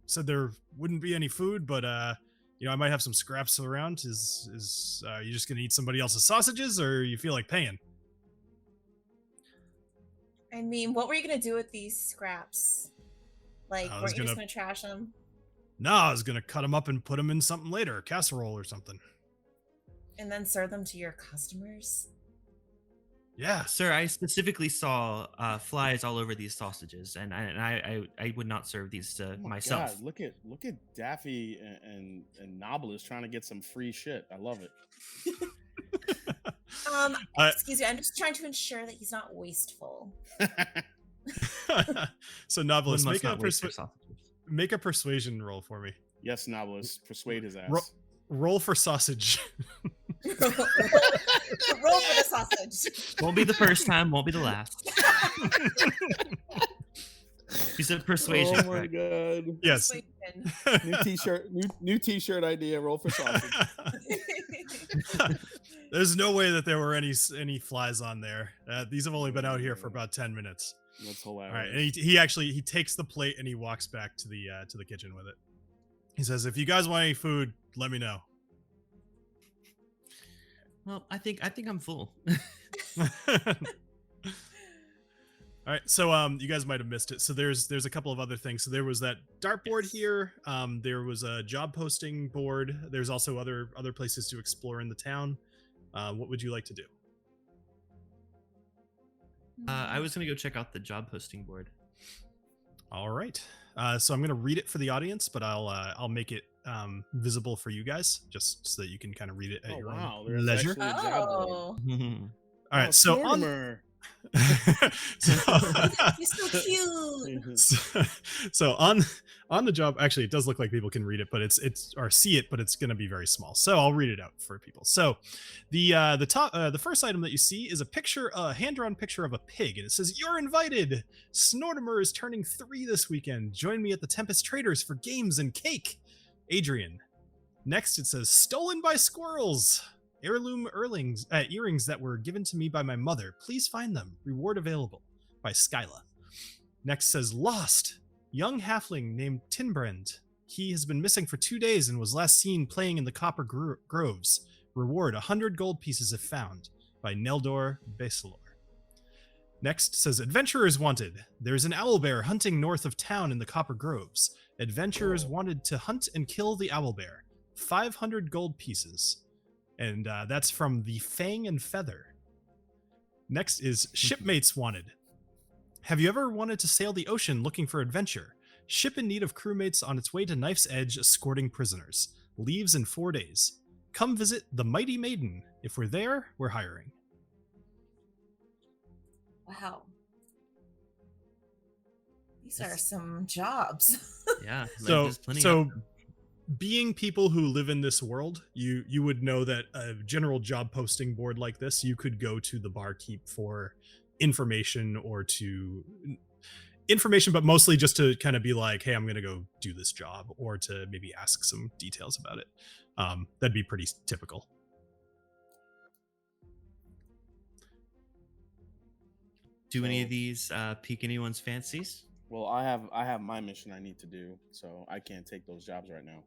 Speaker 1: Said there wouldn't be any food, but I might have some scraps around. Is you just gonna eat somebody else's sausages, or you feel like paying?"
Speaker 3: I mean, what were you gonna do with these scraps? Like,
Speaker 1: I was
Speaker 3: weren't you just
Speaker 1: gonna-
Speaker 3: gonna trash them?
Speaker 1: No, I was gonna cut them up and put them in something later, a casserole or something.
Speaker 3: And then serve them to your customers?
Speaker 1: Yeah.
Speaker 2: Sir, I specifically saw flies all over these sausages, and I would not serve these to
Speaker 4: Oh my
Speaker 2: myself.
Speaker 4: God, look at Daffy and Knobolas trying to get some free shit. I love it.
Speaker 3: Excuse me, I'm just trying to ensure that he's not wasteful.
Speaker 1: So
Speaker 2: One
Speaker 1: Knobolas,
Speaker 2: must not waste their sausages.
Speaker 1: make a persuasion roll for me.
Speaker 4: Yes, Knobolas, persuade his ass.
Speaker 1: Roll for sausage.
Speaker 3: Roll for the sausage.
Speaker 2: Won't be the first time, won't be the last. You said persuasion.
Speaker 4: Oh my
Speaker 2: correct?
Speaker 4: God.
Speaker 1: Yes.
Speaker 3: Persuasion.
Speaker 4: New t-shirt idea. Roll for sausage.
Speaker 1: There's no way that there were any flies on there. These have only been out here for about 10 minutes.
Speaker 4: That's
Speaker 1: All
Speaker 4: hilarious.
Speaker 1: right, and he takes the plate and he walks back to the kitchen with it. He says, "If you guys want any food, let me know."
Speaker 2: Well, I think I'm full.
Speaker 1: All right, so you guys might have missed it. So there's a couple of other things. So there was that dartboard here. There was a job posting board. There's also other places to explore in the town. What would you like to do?
Speaker 2: I was gonna go check out the job posting board.
Speaker 1: All right. So I'm gonna read it for the audience, but I'll make it visible for you guys, just so that you can kind of read it at your own
Speaker 4: There's
Speaker 1: leisure.
Speaker 4: actually a job board.
Speaker 3: Oh,
Speaker 1: All right. So on,
Speaker 4: Stormer.
Speaker 3: he's so cute.
Speaker 1: so on the job, actually, it does look like people can read it, but it's or see it, but it's going to be very small. So I'll read it out for people. So the first item that you see is a hand-drawn picture of a pig, and it says, "You're invited. Snortimer is turning 3 this weekend. Join me at the Tempest Traders for games and cake. Adrian." Next, it says, "Stolen by squirrels. Heirloom earrings that were given to me by my mother. Please find them. Reward available." By Skyla. Next says, "Lost. Young halfling named Tinbrand. He has been missing for 2 days and was last seen playing in the Copper Groves. Reward 100 gold pieces if found." By Neldor Baselor. Next says, "Adventurers wanted. There's an owlbear hunting north of town in the Copper Groves. Adventurers wanted to hunt and kill the owlbear. 500 gold pieces." And that's from the Fang and Feather. Next is Shipmates Wanted. Have you ever wanted to sail the ocean looking for adventure? Ship in need of crewmates on its way to Knife's Edge escorting prisoners. Leaves in 4 days. Come visit the Mighty Maiden. If we're there, we're hiring.
Speaker 3: Wow. These are some jobs.
Speaker 2: Yeah.
Speaker 1: So
Speaker 2: there's plenty of them.
Speaker 1: being people who live in this world, you would know that a general job posting board like this, you could go to the barkeep for information but mostly just to kind of be like, "Hey, I'm gonna go do this job," or to maybe ask some details about it. That'd be pretty typical.
Speaker 2: Do any of these pique anyone's fancies?
Speaker 4: Well, I have my mission I need to do, so I can't take those jobs right now.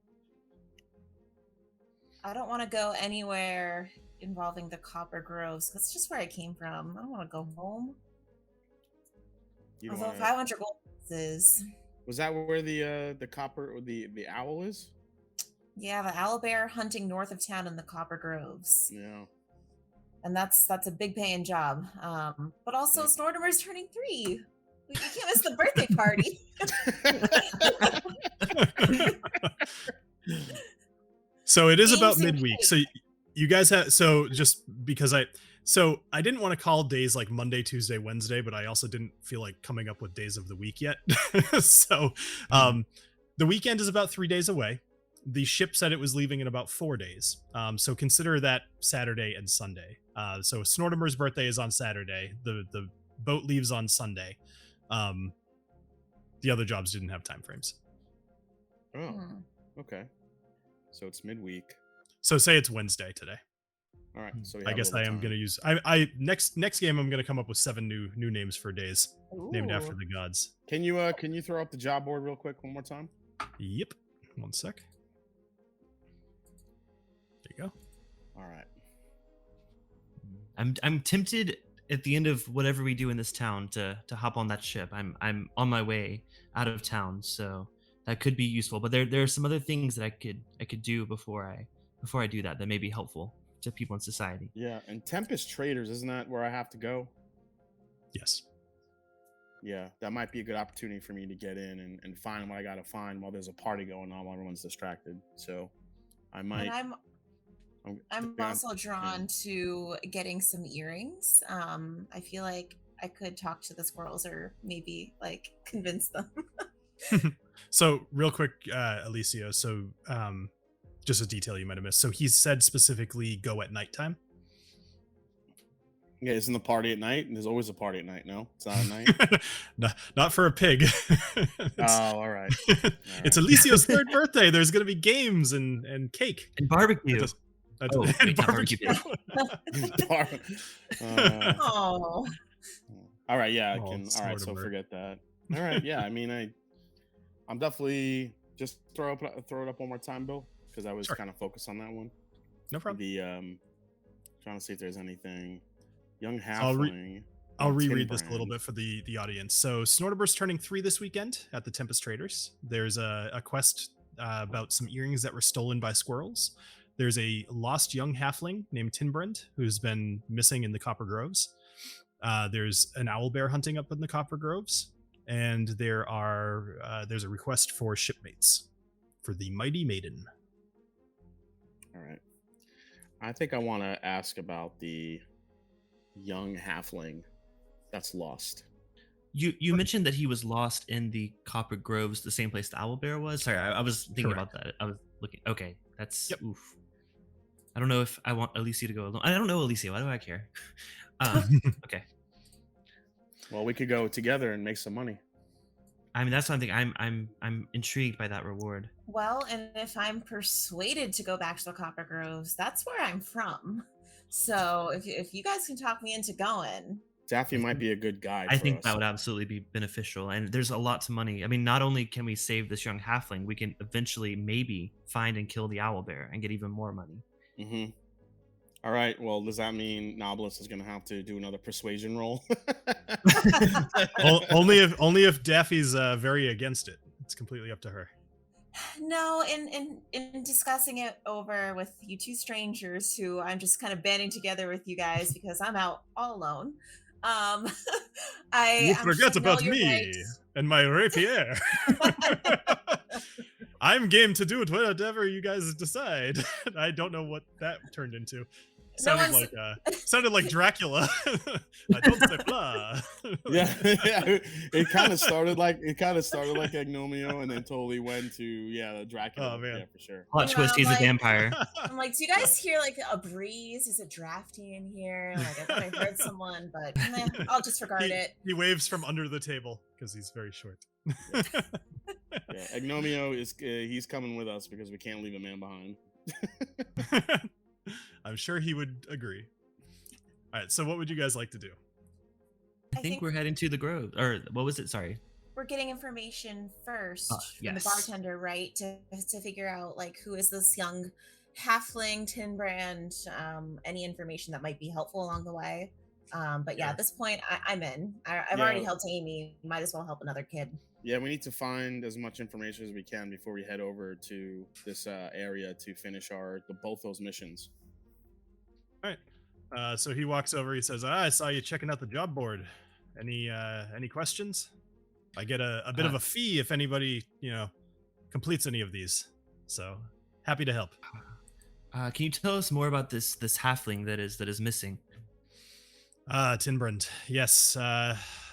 Speaker 3: I don't want to go anywhere involving the Copper Groves. That's just where I came from. I don't want to go home.
Speaker 4: You don't
Speaker 3: Although
Speaker 4: wanna-
Speaker 3: 500 gold pieces.
Speaker 4: Was that where the copper or the owl is?
Speaker 3: Yeah, the owlbear hunting north of town in the Copper Groves.
Speaker 4: Yeah.
Speaker 3: And that's a big paying job. But also Snortimer's turning 3. You can't miss the birthday party.
Speaker 1: So it is about
Speaker 3: Games and
Speaker 1: midweek.
Speaker 3: cake.
Speaker 1: So you guys have, so just because I didn't want to call days like Monday, Tuesday, Wednesday, but I also didn't feel like coming up with days of the week yet. So the weekend is about 3 days away. The ship said it was leaving in about 4 days. So consider that Saturday and Sunday. So Snortimer's birthday is on Saturday. The boat leaves on Sunday. The other jobs didn't have time frames.
Speaker 4: Oh, okay. So it's midweek.
Speaker 1: So say it's Wednesday today.
Speaker 4: All right. So we
Speaker 1: I
Speaker 4: have a
Speaker 1: guess I
Speaker 4: little
Speaker 1: am
Speaker 4: time.
Speaker 1: gonna use. I next game I'm gonna come up with 7 new names for days named after
Speaker 3: Ooh.
Speaker 1: the gods.
Speaker 4: Can you throw up the job board real quick one more time?
Speaker 1: Yep. 1 sec. There you go.
Speaker 4: All right.
Speaker 2: I'm tempted at the end of whatever we do in this town to hop on that ship. I'm on my way out of town, so that could be useful. But there are some other things that I could do before I do that may be helpful to people in society.
Speaker 4: Yeah, and Tempest Traders, isn't that where I have to go?
Speaker 1: Yes.
Speaker 4: Yeah, that might be a good opportunity for me to get in and find what I gotta find while there's a party going on while everyone's distracted. So I might.
Speaker 3: And I'm also drawn to getting some earrings. I feel like I could talk to the squirrels or maybe like convince them.
Speaker 1: So real quick, Alessio. So just a detail you might have missed. So he said specifically go at nighttime.
Speaker 4: Yeah, isn't the party at night? There's always a party at night. No, it's not at night.
Speaker 1: Not for a pig.
Speaker 4: All right.
Speaker 1: It's Alessio's 3rd birthday. There's gonna be games and cake
Speaker 2: And barbecue.
Speaker 1: and
Speaker 2: wait, not
Speaker 1: barbecue.
Speaker 3: Oh,
Speaker 4: All right. Yeah, I
Speaker 1: Oh,
Speaker 4: can. All right. So
Speaker 1: Mortimer.
Speaker 4: forget that. All right. Yeah. I mean, I'm definitely just throw it up one more time, Bill, because I was
Speaker 1: Sure.
Speaker 4: kind of focused on that one.
Speaker 1: No problem.
Speaker 4: The trying to see if there's anything. Young
Speaker 1: I'll
Speaker 4: halfling.
Speaker 1: I'll
Speaker 4: and
Speaker 1: reread this a little
Speaker 4: Tinbrand.
Speaker 1: bit for the audience. So Snortibur's turning 3 this weekend at the Tempest Traders. There's a quest about some earrings that were stolen by squirrels. There's a lost young halfling named Tinbrand who's been missing in the Copper Groves. There's an owl bear hunting up in the Copper Groves, and there's a request for shipmates for the Mighty Maiden.
Speaker 4: All right. I think I want to ask about the young halfling that's lost.
Speaker 2: You mentioned that he was lost in the Copper Groves, the same place the owl bear was. Sorry, I was thinking
Speaker 1: Correct.
Speaker 2: about that. I was looking. Okay, that's
Speaker 1: Yep.
Speaker 2: oof. I don't know if I want Alessio to go alone. I don't know Alessio. Why do I care? Okay.
Speaker 4: Well, we could go together and make some money.
Speaker 2: I mean, that's something I'm intrigued by that reward.
Speaker 3: well, and if I'm persuaded to go back to the Copper Groves, that's where I'm from. So if you guys can talk me into going,
Speaker 4: Daffy might be a good guide.
Speaker 2: I
Speaker 4: for
Speaker 2: think
Speaker 4: us.
Speaker 2: that would absolutely be beneficial. And there's a lot of money. I mean, not only can we save this young halfling, we can eventually maybe find and kill the owl bear and get even more money.
Speaker 4: Mm-hmm. All right. Well, does that mean Knobolas is going to have to do another persuasion roll?
Speaker 1: only if Daffy's very against it. It's completely up to her.
Speaker 3: no, in discussing it over with you two strangers who I'm just kind of banding together with you guys because I'm out all alone.
Speaker 1: You
Speaker 3: I'm
Speaker 1: forget
Speaker 3: sure
Speaker 1: about
Speaker 3: you're
Speaker 1: me
Speaker 3: right.
Speaker 1: and my rapier. I'm game to do whatever you guys decide. I don't know what that turned into. Sounded like Dracula. I don't say blah.
Speaker 4: yeah. It kind of started like Agnomeio, and then totally went to Dracula.
Speaker 1: Oh, man.
Speaker 4: Yeah, for sure.
Speaker 2: Plot twist, he's a
Speaker 3: like-
Speaker 2: vampire.
Speaker 3: I'm like, do you guys hear like a breeze? Is it drafty in here? Like, I thought I heard someone, but I'll disregard it.
Speaker 1: He waves from under the table because he's very short.
Speaker 4: Yeah, Agnomeio is he's coming with us because we can't leave a man behind.
Speaker 1: I'm sure he would agree. All right, so what would you guys like to do?
Speaker 2: I think we're heading to the grove. Or what was it? Sorry.
Speaker 3: We're getting information first from the
Speaker 2: yes.
Speaker 3: bartender, right? To figure out like who is this young halfling Tinbrand, any information that might be helpful along the way. But yeah,
Speaker 1: Sure.
Speaker 3: at this point, I'm in. I've
Speaker 4: Yeah.
Speaker 3: already helped Amy. Might as well help another kid.
Speaker 4: Yeah, we need to find as much information as we can before we head over to this area to finish both those missions.
Speaker 1: All right. So he walks over. He says, "I saw you checking out the job board. Any questions? I get a bit of a fee if anybody completes any of these. So happy to help."
Speaker 2: Can you tell us more about this halfling that is missing?
Speaker 1: Tinbrand. Yes.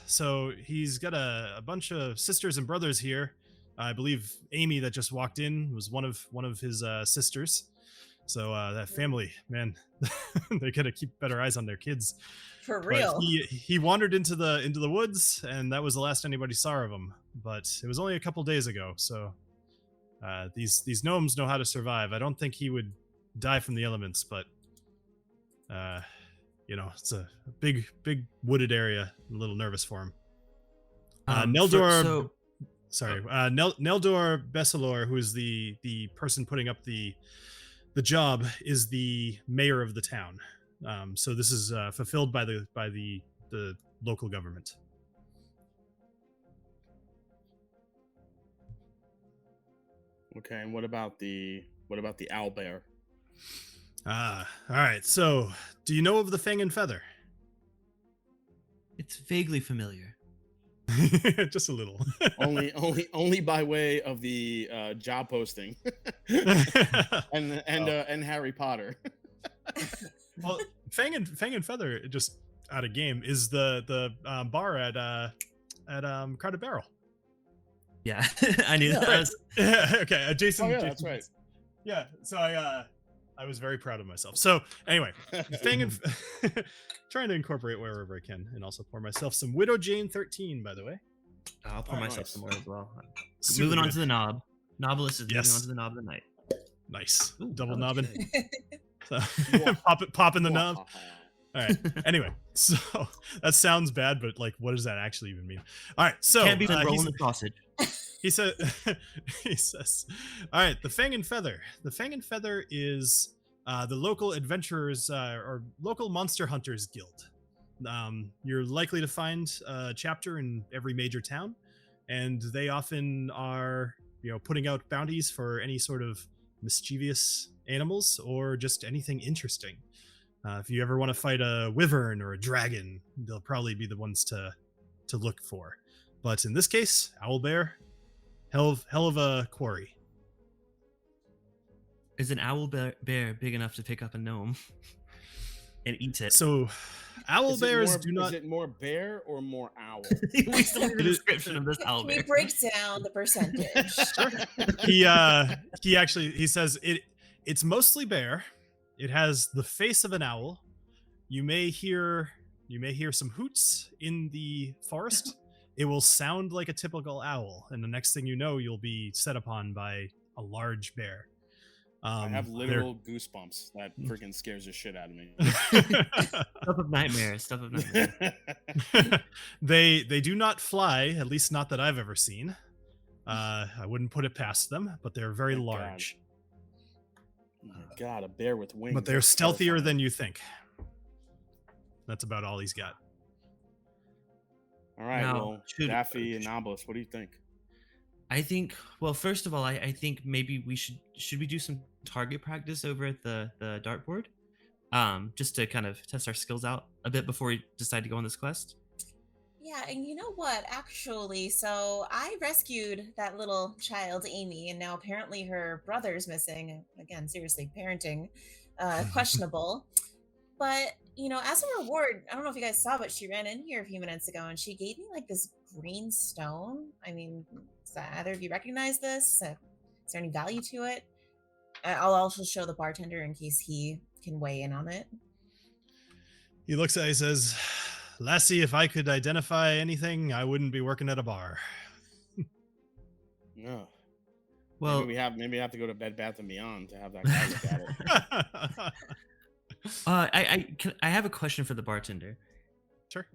Speaker 1: So he's got a bunch of sisters and brothers here. I believe Amy that just walked in was one of his sisters. So that family, man, they gotta keep better eyes on their kids.
Speaker 3: For
Speaker 1: But
Speaker 3: real.
Speaker 1: he wandered into the woods, and that was the last anybody saw of him. But it was only a couple days ago. So these gnomes know how to survive. I don't think he would die from the elements, but It's a big wooded area. I'm a little nervous for him.
Speaker 2: Neldor.
Speaker 1: Neldor Bessalor, who is the person putting up the job, is the mayor of the town. So this is fulfilled by the local government.
Speaker 4: Okay, and what about the owlbear?
Speaker 1: All right. So, do you know of the Fang and Feather?
Speaker 2: It's vaguely familiar.
Speaker 1: Just a little.
Speaker 4: only by way of the job posting and Harry Potter.
Speaker 1: Well, Fang and Feather, just out of game, is the bar at Crowded Barrel.
Speaker 2: Yeah, I knew that.
Speaker 1: Right. Okay, Jason.
Speaker 4: Oh yeah,
Speaker 1: Jason,
Speaker 4: that's right.
Speaker 1: Yeah, so I was very proud of myself. So anyway, Fang and trying to incorporate wherever I can, and also pour myself some Widow Jane 13, by the way.
Speaker 2: I'll pour myself
Speaker 4: nice.
Speaker 2: some more as well.
Speaker 1: Super
Speaker 2: Moving on
Speaker 1: good.
Speaker 2: to the knob. Knobolas is moving
Speaker 1: Yes.
Speaker 2: on to the knob of the night.
Speaker 1: Nice.
Speaker 2: Ooh,
Speaker 1: Double
Speaker 2: that looks
Speaker 1: knobbing.
Speaker 2: good.
Speaker 1: So, pop in the knob. All right. Anyway, so that sounds bad, but like, what does that actually even mean? All right. So
Speaker 2: Can't be rolling the sausage.
Speaker 1: he says, all right, the Fang and Feather. The Fang and Feather is the local adventurers or local monster hunters guild. You're likely to find a chapter in every major town, and they often are, putting out bounties for any sort of mischievous animals or just anything interesting. If you ever want to fight a wyvern or a dragon, they'll probably be the ones to look for. But in this case, owlbear, hell of a quarry.
Speaker 2: Is an owl bear big enough to pick up a gnome and eat it?
Speaker 1: So, owlbears do not.
Speaker 4: Is it more bear or more owl?
Speaker 2: We still need the description of this owl
Speaker 3: Can we
Speaker 2: bear.
Speaker 3: break down the percentage?
Speaker 1: He says it's mostly bear. It has the face of an owl. You may hear some hoots in the forest. It will sound like a typical owl, and the next thing you know, you'll be set upon by a large bear.
Speaker 4: I have literal goosebumps. That freaking scares the shit out of me.
Speaker 2: Stuff of nightmares.
Speaker 1: They do not fly, at least not that I've ever seen. I wouldn't put it past them, but they're very
Speaker 4: Thank God.
Speaker 1: large.
Speaker 4: Oh my God, a bear with wings.
Speaker 1: But they're
Speaker 4: That's
Speaker 1: stealthier
Speaker 4: terrifying.
Speaker 1: than you think. That's about all he's got.
Speaker 4: All right,
Speaker 2: Now,
Speaker 4: well, Daffy and Knobolas, what do you think?
Speaker 2: I think. Well, first of all, I think maybe we should we do some target practice over at the dartboard, just to kind of test our skills out a bit before we decide to go on this quest.
Speaker 3: Yeah, and you know what? Actually, so I rescued that little child, Amy, and now apparently her brother's missing. Again, seriously, parenting, questionable. But, as a reward, I don't know if you guys saw, but she ran in here a few minutes ago and she gave me like this green stone. I mean, does either of you recognize this? Is there any value to it? I'll also show the bartender in case he can weigh in on it.
Speaker 1: He looks at it, he says, "Lassie, if I could identify anything, I wouldn't be working at a bar."
Speaker 4: No.
Speaker 2: Well,
Speaker 4: maybe we have to go to Bed Bath and Beyond to have that guy look at it.
Speaker 2: I have a question for the bartender.
Speaker 1: Sure.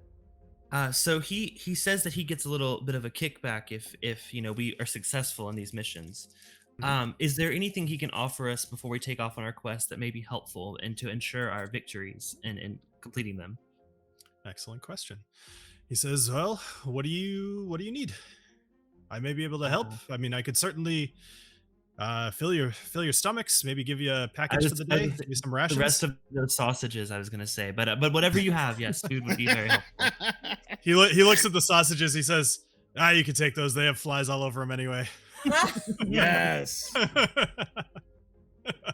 Speaker 2: So he says that he gets a little bit of a kickback if we are successful in these missions. Is there anything he can offer us before we take off on our quest that may be helpful and to ensure our victories and completing them?
Speaker 1: Excellent question. He says, "Well, what do you need? I may be able to help. I mean, I could certainly fill your stomachs. Maybe give you a package for the day. Give you some rations.
Speaker 2: The rest of the sausages, I was gonna say, but whatever you have, yes, food would be very helpful.
Speaker 1: He looks at the sausages. He says, you can take those. They have flies all over them anyway."
Speaker 4: Yes.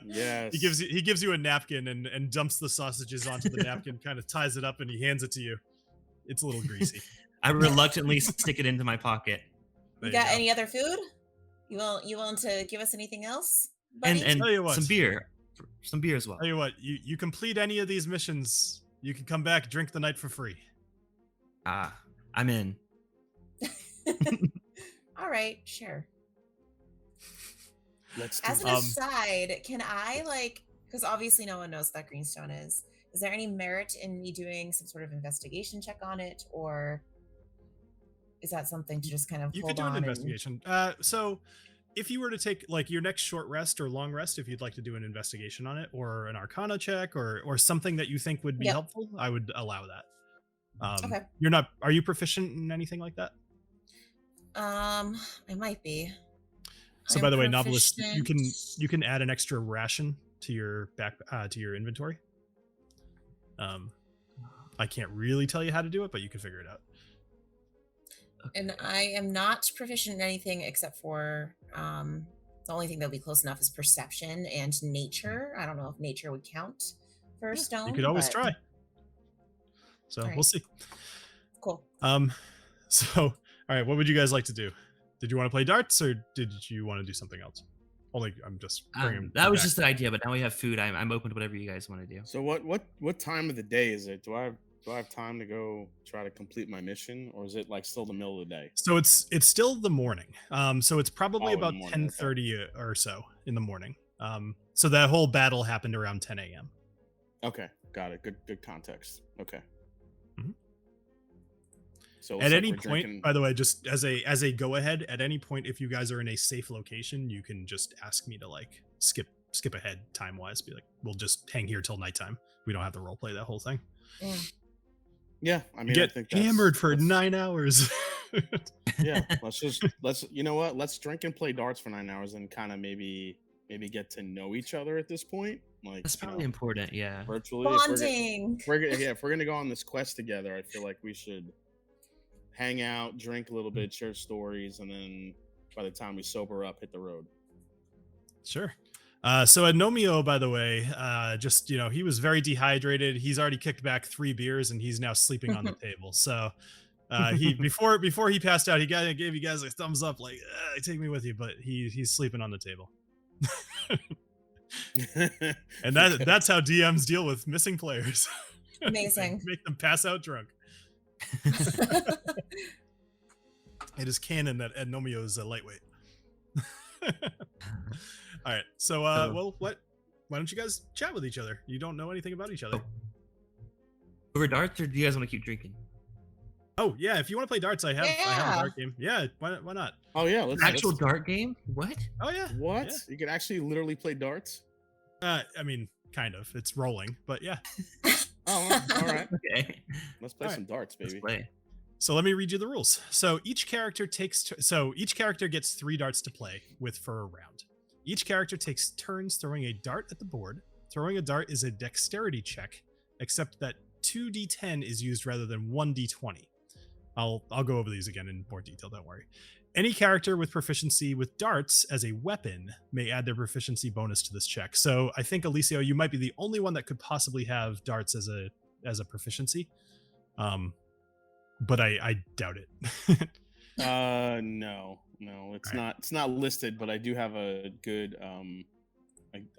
Speaker 4: Yes.
Speaker 1: He gives you a napkin and dumps the sausages onto the napkin, kind of ties it up, and he hands it to you. It's a little greasy.
Speaker 2: I reluctantly stick it into my pocket.
Speaker 1: There
Speaker 3: You got
Speaker 1: go.
Speaker 3: any other food? You willing to give us anything else, buddy?
Speaker 2: And
Speaker 1: Tell you what.
Speaker 2: some beer as well.
Speaker 1: Tell you what, you complete any of these missions, you can come back, drink the night for free.
Speaker 2: I'm in.
Speaker 3: All right, sure.
Speaker 4: Let's do
Speaker 3: As an
Speaker 4: this.
Speaker 3: aside, can I Because obviously no one knows what that greenstone is. Is there any merit in me doing some sort of investigation check on it, or is that something to just kind of
Speaker 1: You
Speaker 3: hold
Speaker 1: could do an
Speaker 3: on
Speaker 1: investigation. So if you were to take like your next short rest or long rest, if you'd like to do an investigation on it or an arcana check or something that you think would be
Speaker 3: Yep.
Speaker 1: helpful, I would allow that.
Speaker 3: Okay.
Speaker 1: Are you proficient in anything like that?
Speaker 3: I might be.
Speaker 1: So
Speaker 3: I'm
Speaker 1: by the way, Knobolas,
Speaker 3: proficient.
Speaker 1: you can add an extra ration to your to your inventory. I can't really tell you how to do it, but you can figure it out.
Speaker 3: And I am not proficient in anything except for the only thing that'll be close enough is perception and nature. I don't know if nature would count for a stone.
Speaker 1: You could always
Speaker 3: but-
Speaker 1: try. So
Speaker 3: All right.
Speaker 1: we'll see.
Speaker 3: Cool.
Speaker 1: So all right, what would you guys like to do? Did you want to play darts or did you want to do something else? Only I'm just bringing
Speaker 2: That was
Speaker 1: back.
Speaker 2: just an idea, but now we have food. I'm open to whatever you guys want to do.
Speaker 4: So what time of the day is it? Do I have time to go try to complete my mission, or is it like still the middle of the day?
Speaker 1: So it's still the morning. So it's probably
Speaker 4: in the
Speaker 1: about
Speaker 4: morning,
Speaker 1: 10:30 or so in the morning. So that whole battle happened around 10 a.m.
Speaker 4: Okay, got it. Good context. Okay.
Speaker 1: Mhm.
Speaker 4: So
Speaker 1: At any point, by the way, just as a go ahead, at any point, if you guys are in a safe location, you can just ask me to like skip ahead time wise. Be like, we'll just hang here till nighttime. We don't have to role play that whole thing.
Speaker 4: Yeah, I mean,
Speaker 1: You
Speaker 4: I
Speaker 1: get
Speaker 4: think
Speaker 1: hammered for
Speaker 4: that's-
Speaker 1: 9 hours.
Speaker 4: Yeah, let's you know what? Let's drink and play darts for 9 hours and kind of maybe get to know each other at this point. Like
Speaker 2: That's probably important. Yeah.
Speaker 4: virtually.
Speaker 3: Bonding.
Speaker 4: If we're gonna go on this quest together, I feel like we should hang out, drink a little bit, share stories, and then by the time we sober up, hit the road.
Speaker 1: Sure. So Agnomeio, by the way, just he was very dehydrated. He's already kicked back 3 beers and he's now sleeping on the table. So he before he passed out, he gave you guys a thumbs up, like take me with you, but he's sleeping on the table. And that's how DMs deal with missing players.
Speaker 3: Amazing.
Speaker 1: Make them pass out drunk. It is canon that Agnomeio is a lightweight. All right, so well, why don't you guys chat with each other? You don't know anything about each other.
Speaker 2: Over darts, or do you guys want to keep drinking?
Speaker 1: Oh yeah, if you want to play darts, I have a
Speaker 3: Yeah.
Speaker 1: dart game. Yeah, why not?
Speaker 4: Oh yeah, let's
Speaker 2: Actual dart game? What?
Speaker 1: Oh yeah.
Speaker 4: What?
Speaker 1: Yeah.
Speaker 4: You can actually literally play darts?
Speaker 1: I mean, kind of. It's rolling, but yeah.
Speaker 4: Oh, all right.
Speaker 2: Okay.
Speaker 4: Let's play
Speaker 1: All
Speaker 4: some darts,
Speaker 2: Let's
Speaker 4: baby.
Speaker 2: play.
Speaker 1: So let me read you the rules. So each character gets 3 darts to play with for a round. Each character takes turns throwing a dart at the board. Throwing a dart is a dexterity check, except that 2d10 is used rather than 1d20. I'll go over these again in more detail, don't worry. Any character with proficiency with darts as a weapon may add their proficiency bonus to this check. So I think, Alessio, you might be the only one that could possibly have darts as a proficiency. But I doubt it.
Speaker 4: No, it's not listed, but I do have a good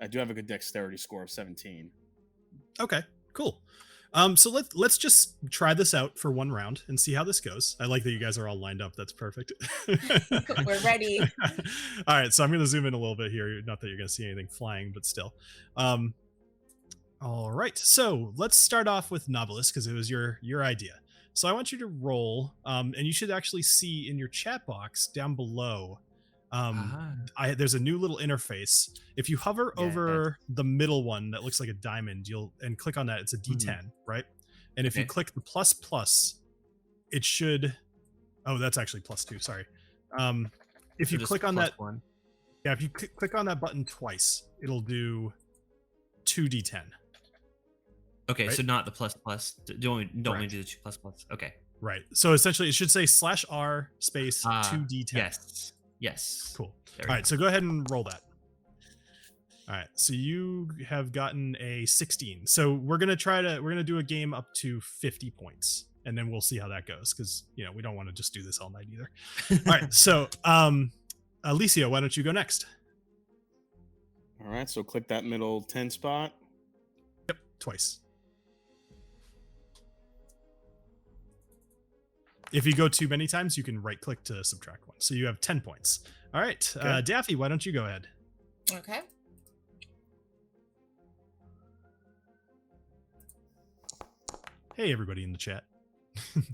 Speaker 4: I do have a good dexterity score of 17.
Speaker 1: Okay, cool. So let's just try this out for 1 round and see how this goes. I like that you guys are all lined up. That's perfect.
Speaker 3: We're ready.
Speaker 1: All right, so I'm going to zoom in a little bit here. Not that you're going to see anything flying, but still. All right, so let's start off with Knobolas because it was your idea. So I want you to roll, and you should actually see in your chat box down below. There's a new little interface. If you hover over the middle one that looks like a diamond, and click on that. It's a D10, right? And if you click the plus, it should. Oh, that's actually +2. Sorry. If you click on that, if you click on that button twice, it'll do 2d10.
Speaker 2: Okay,
Speaker 1: right?
Speaker 2: so not the plus. Don't want me to do the plus. Okay.
Speaker 1: Right. So essentially, it should say /R space 2d10.
Speaker 2: Yes.
Speaker 1: Cool.
Speaker 2: There
Speaker 1: All
Speaker 2: we
Speaker 1: right, so go ahead and roll that. All right, so you have gotten a 16. So we're gonna do a game up to 50 points, and then we'll see how that goes because we don't want to just do this all night either. All right, so Alessio, why don't you go next?
Speaker 4: All right, so click that middle 10 spot.
Speaker 1: Yep, twice. If you go too many times, you can right click to subtract 1. So you have 10 points. All right,
Speaker 4: Okay.
Speaker 1: Daffy, why don't you go ahead?
Speaker 3: Okay.
Speaker 1: Hey, everybody in the chat.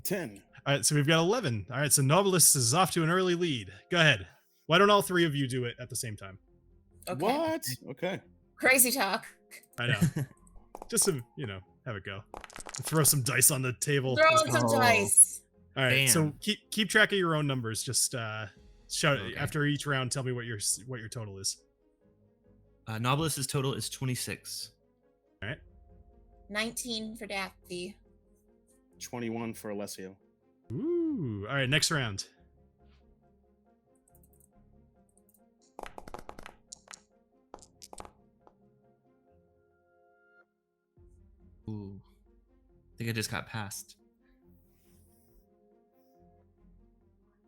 Speaker 4: 10.
Speaker 1: All right, so we've got 11. All right, so Knobolas is off to an early lead. Go ahead. Why don't all three of you do it at the same time?
Speaker 3: Okay.
Speaker 4: What? Okay.
Speaker 3: Crazy talk.
Speaker 1: I know. Just to, have it go. Throw some dice on the table.
Speaker 3: Throwing some
Speaker 2: Oh.
Speaker 3: dice.
Speaker 1: All right, so
Speaker 2: Damn.
Speaker 1: keep track of your own numbers. Just shout
Speaker 2: Okay.
Speaker 1: after each round. Tell me what your total is.
Speaker 2: Knobolas' total is 26.
Speaker 1: All right.
Speaker 3: 19 for Daffy.
Speaker 4: 21 for Alessio.
Speaker 1: Ooh. All right, next round.
Speaker 2: Ooh. I think I just got passed.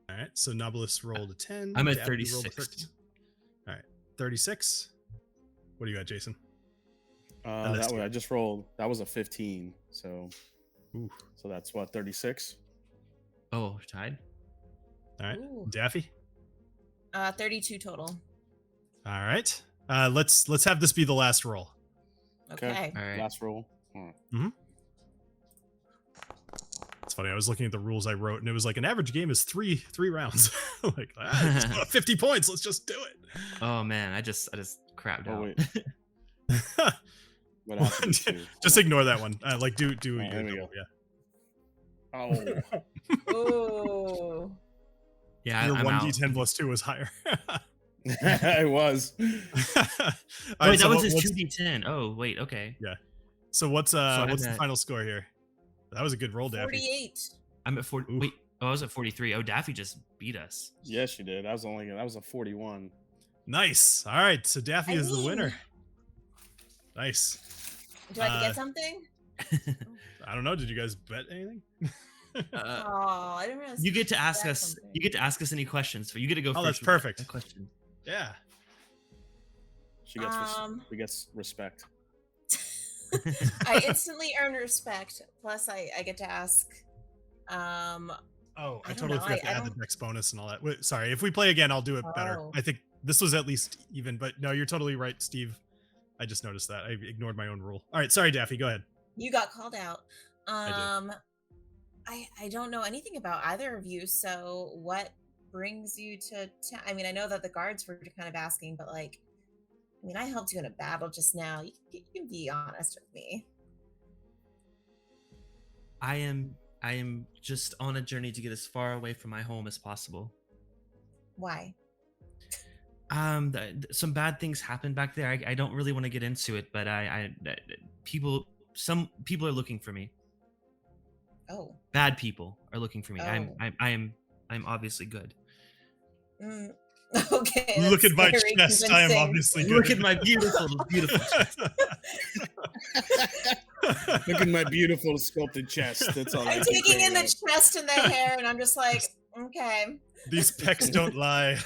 Speaker 1: All right, so Knobolas rolled a 10.
Speaker 2: I'm at
Speaker 1: Daffy rolled a
Speaker 2: 36.
Speaker 1: 13. All right, 36. What do you got, Jason?
Speaker 4: That way I just rolled. That was a 15. So,
Speaker 1: Ooh.
Speaker 4: so that's what, 36?
Speaker 2: Oh, tied?
Speaker 1: All right,
Speaker 3: Ooh.
Speaker 1: Daffy.
Speaker 3: 32 total.
Speaker 1: All right. Let's have this be the last roll.
Speaker 3: Okay.
Speaker 2: All right.
Speaker 4: Last roll. All right.
Speaker 1: It's funny. I was looking at the rules I wrote, and it was like an average game is three rounds. Like, it's 50 points. Let's just do it.
Speaker 2: Oh man, I just crapped
Speaker 4: Oh,
Speaker 2: out.
Speaker 4: wait. What happened to you?
Speaker 1: Just ignore that one. Like do your
Speaker 4: there we
Speaker 1: double,
Speaker 4: go.
Speaker 1: yeah.
Speaker 4: Oh.
Speaker 3: Ooh.
Speaker 2: Yeah,
Speaker 1: Your
Speaker 2: I'm out.
Speaker 1: 1d10 plus 2 was higher.
Speaker 4: It was.
Speaker 1: All
Speaker 2: Wait,
Speaker 1: right,
Speaker 2: that
Speaker 1: so
Speaker 2: was his
Speaker 1: what's-
Speaker 2: 2d10. Oh, wait, okay.
Speaker 1: So what's
Speaker 2: I
Speaker 1: what's the
Speaker 2: bet-
Speaker 1: final score here? That was a good roll, Daffy.
Speaker 3: 48.
Speaker 2: I'm at 40.
Speaker 1: Oof.
Speaker 2: Wait, I was at 43. Oh, Daffy just beat us.
Speaker 4: Yes, you did. That was a 41.
Speaker 1: Nice. All right, so Daffy
Speaker 3: I
Speaker 1: is the
Speaker 3: mean-
Speaker 1: winner. Nice.
Speaker 3: Do I have to get something?
Speaker 1: I don't know. Did you guys bet anything?
Speaker 3: Oh, I didn't realize.
Speaker 2: You get to ask
Speaker 3: that's
Speaker 2: us.
Speaker 3: something.
Speaker 2: You get to ask us any questions. So you get to go first.
Speaker 1: that's
Speaker 2: with a
Speaker 1: perfect.
Speaker 2: Question.
Speaker 1: Yeah.
Speaker 4: She gets
Speaker 3: Um,
Speaker 4: respect.
Speaker 3: I instantly earn respect. Plus, I get to ask.
Speaker 1: Oh, I
Speaker 3: I don't
Speaker 1: totally
Speaker 3: know,
Speaker 1: forgot to
Speaker 3: I
Speaker 1: add the
Speaker 3: don't-
Speaker 1: dex bonus and all that. Wait, sorry, if we play again, I'll do it better.
Speaker 3: Oh.
Speaker 1: I think this was at least even, but no, you're totally right, Steve. I just noticed that. I ignored my own rule. All right, sorry, Daffy, go ahead.
Speaker 3: You got called out.
Speaker 1: I
Speaker 3: I don't know anything about either of you. So what brings you to? I mean, I know that the guards were kind of asking, but like, I mean, I helped you in a battle just now. You can be honest with me.
Speaker 2: I am just on a journey to get as far away from my home as possible.
Speaker 3: Why?
Speaker 2: Some bad things happened back there. I don't really want to get into it, but some people are looking for me.
Speaker 3: Oh.
Speaker 2: Bad people are looking for me.
Speaker 3: Oh.
Speaker 2: I'm obviously good.
Speaker 3: Mm, okay.
Speaker 1: Look
Speaker 3: that's
Speaker 1: at my
Speaker 3: very
Speaker 1: chest. I am
Speaker 3: convincing.
Speaker 1: obviously good.
Speaker 2: Look at my beautiful chest.
Speaker 4: Look at my beautiful sculpted chest. That's all.
Speaker 3: I'm taking in the chest and the hair, and I'm just like, okay.
Speaker 1: These pecs don't lie.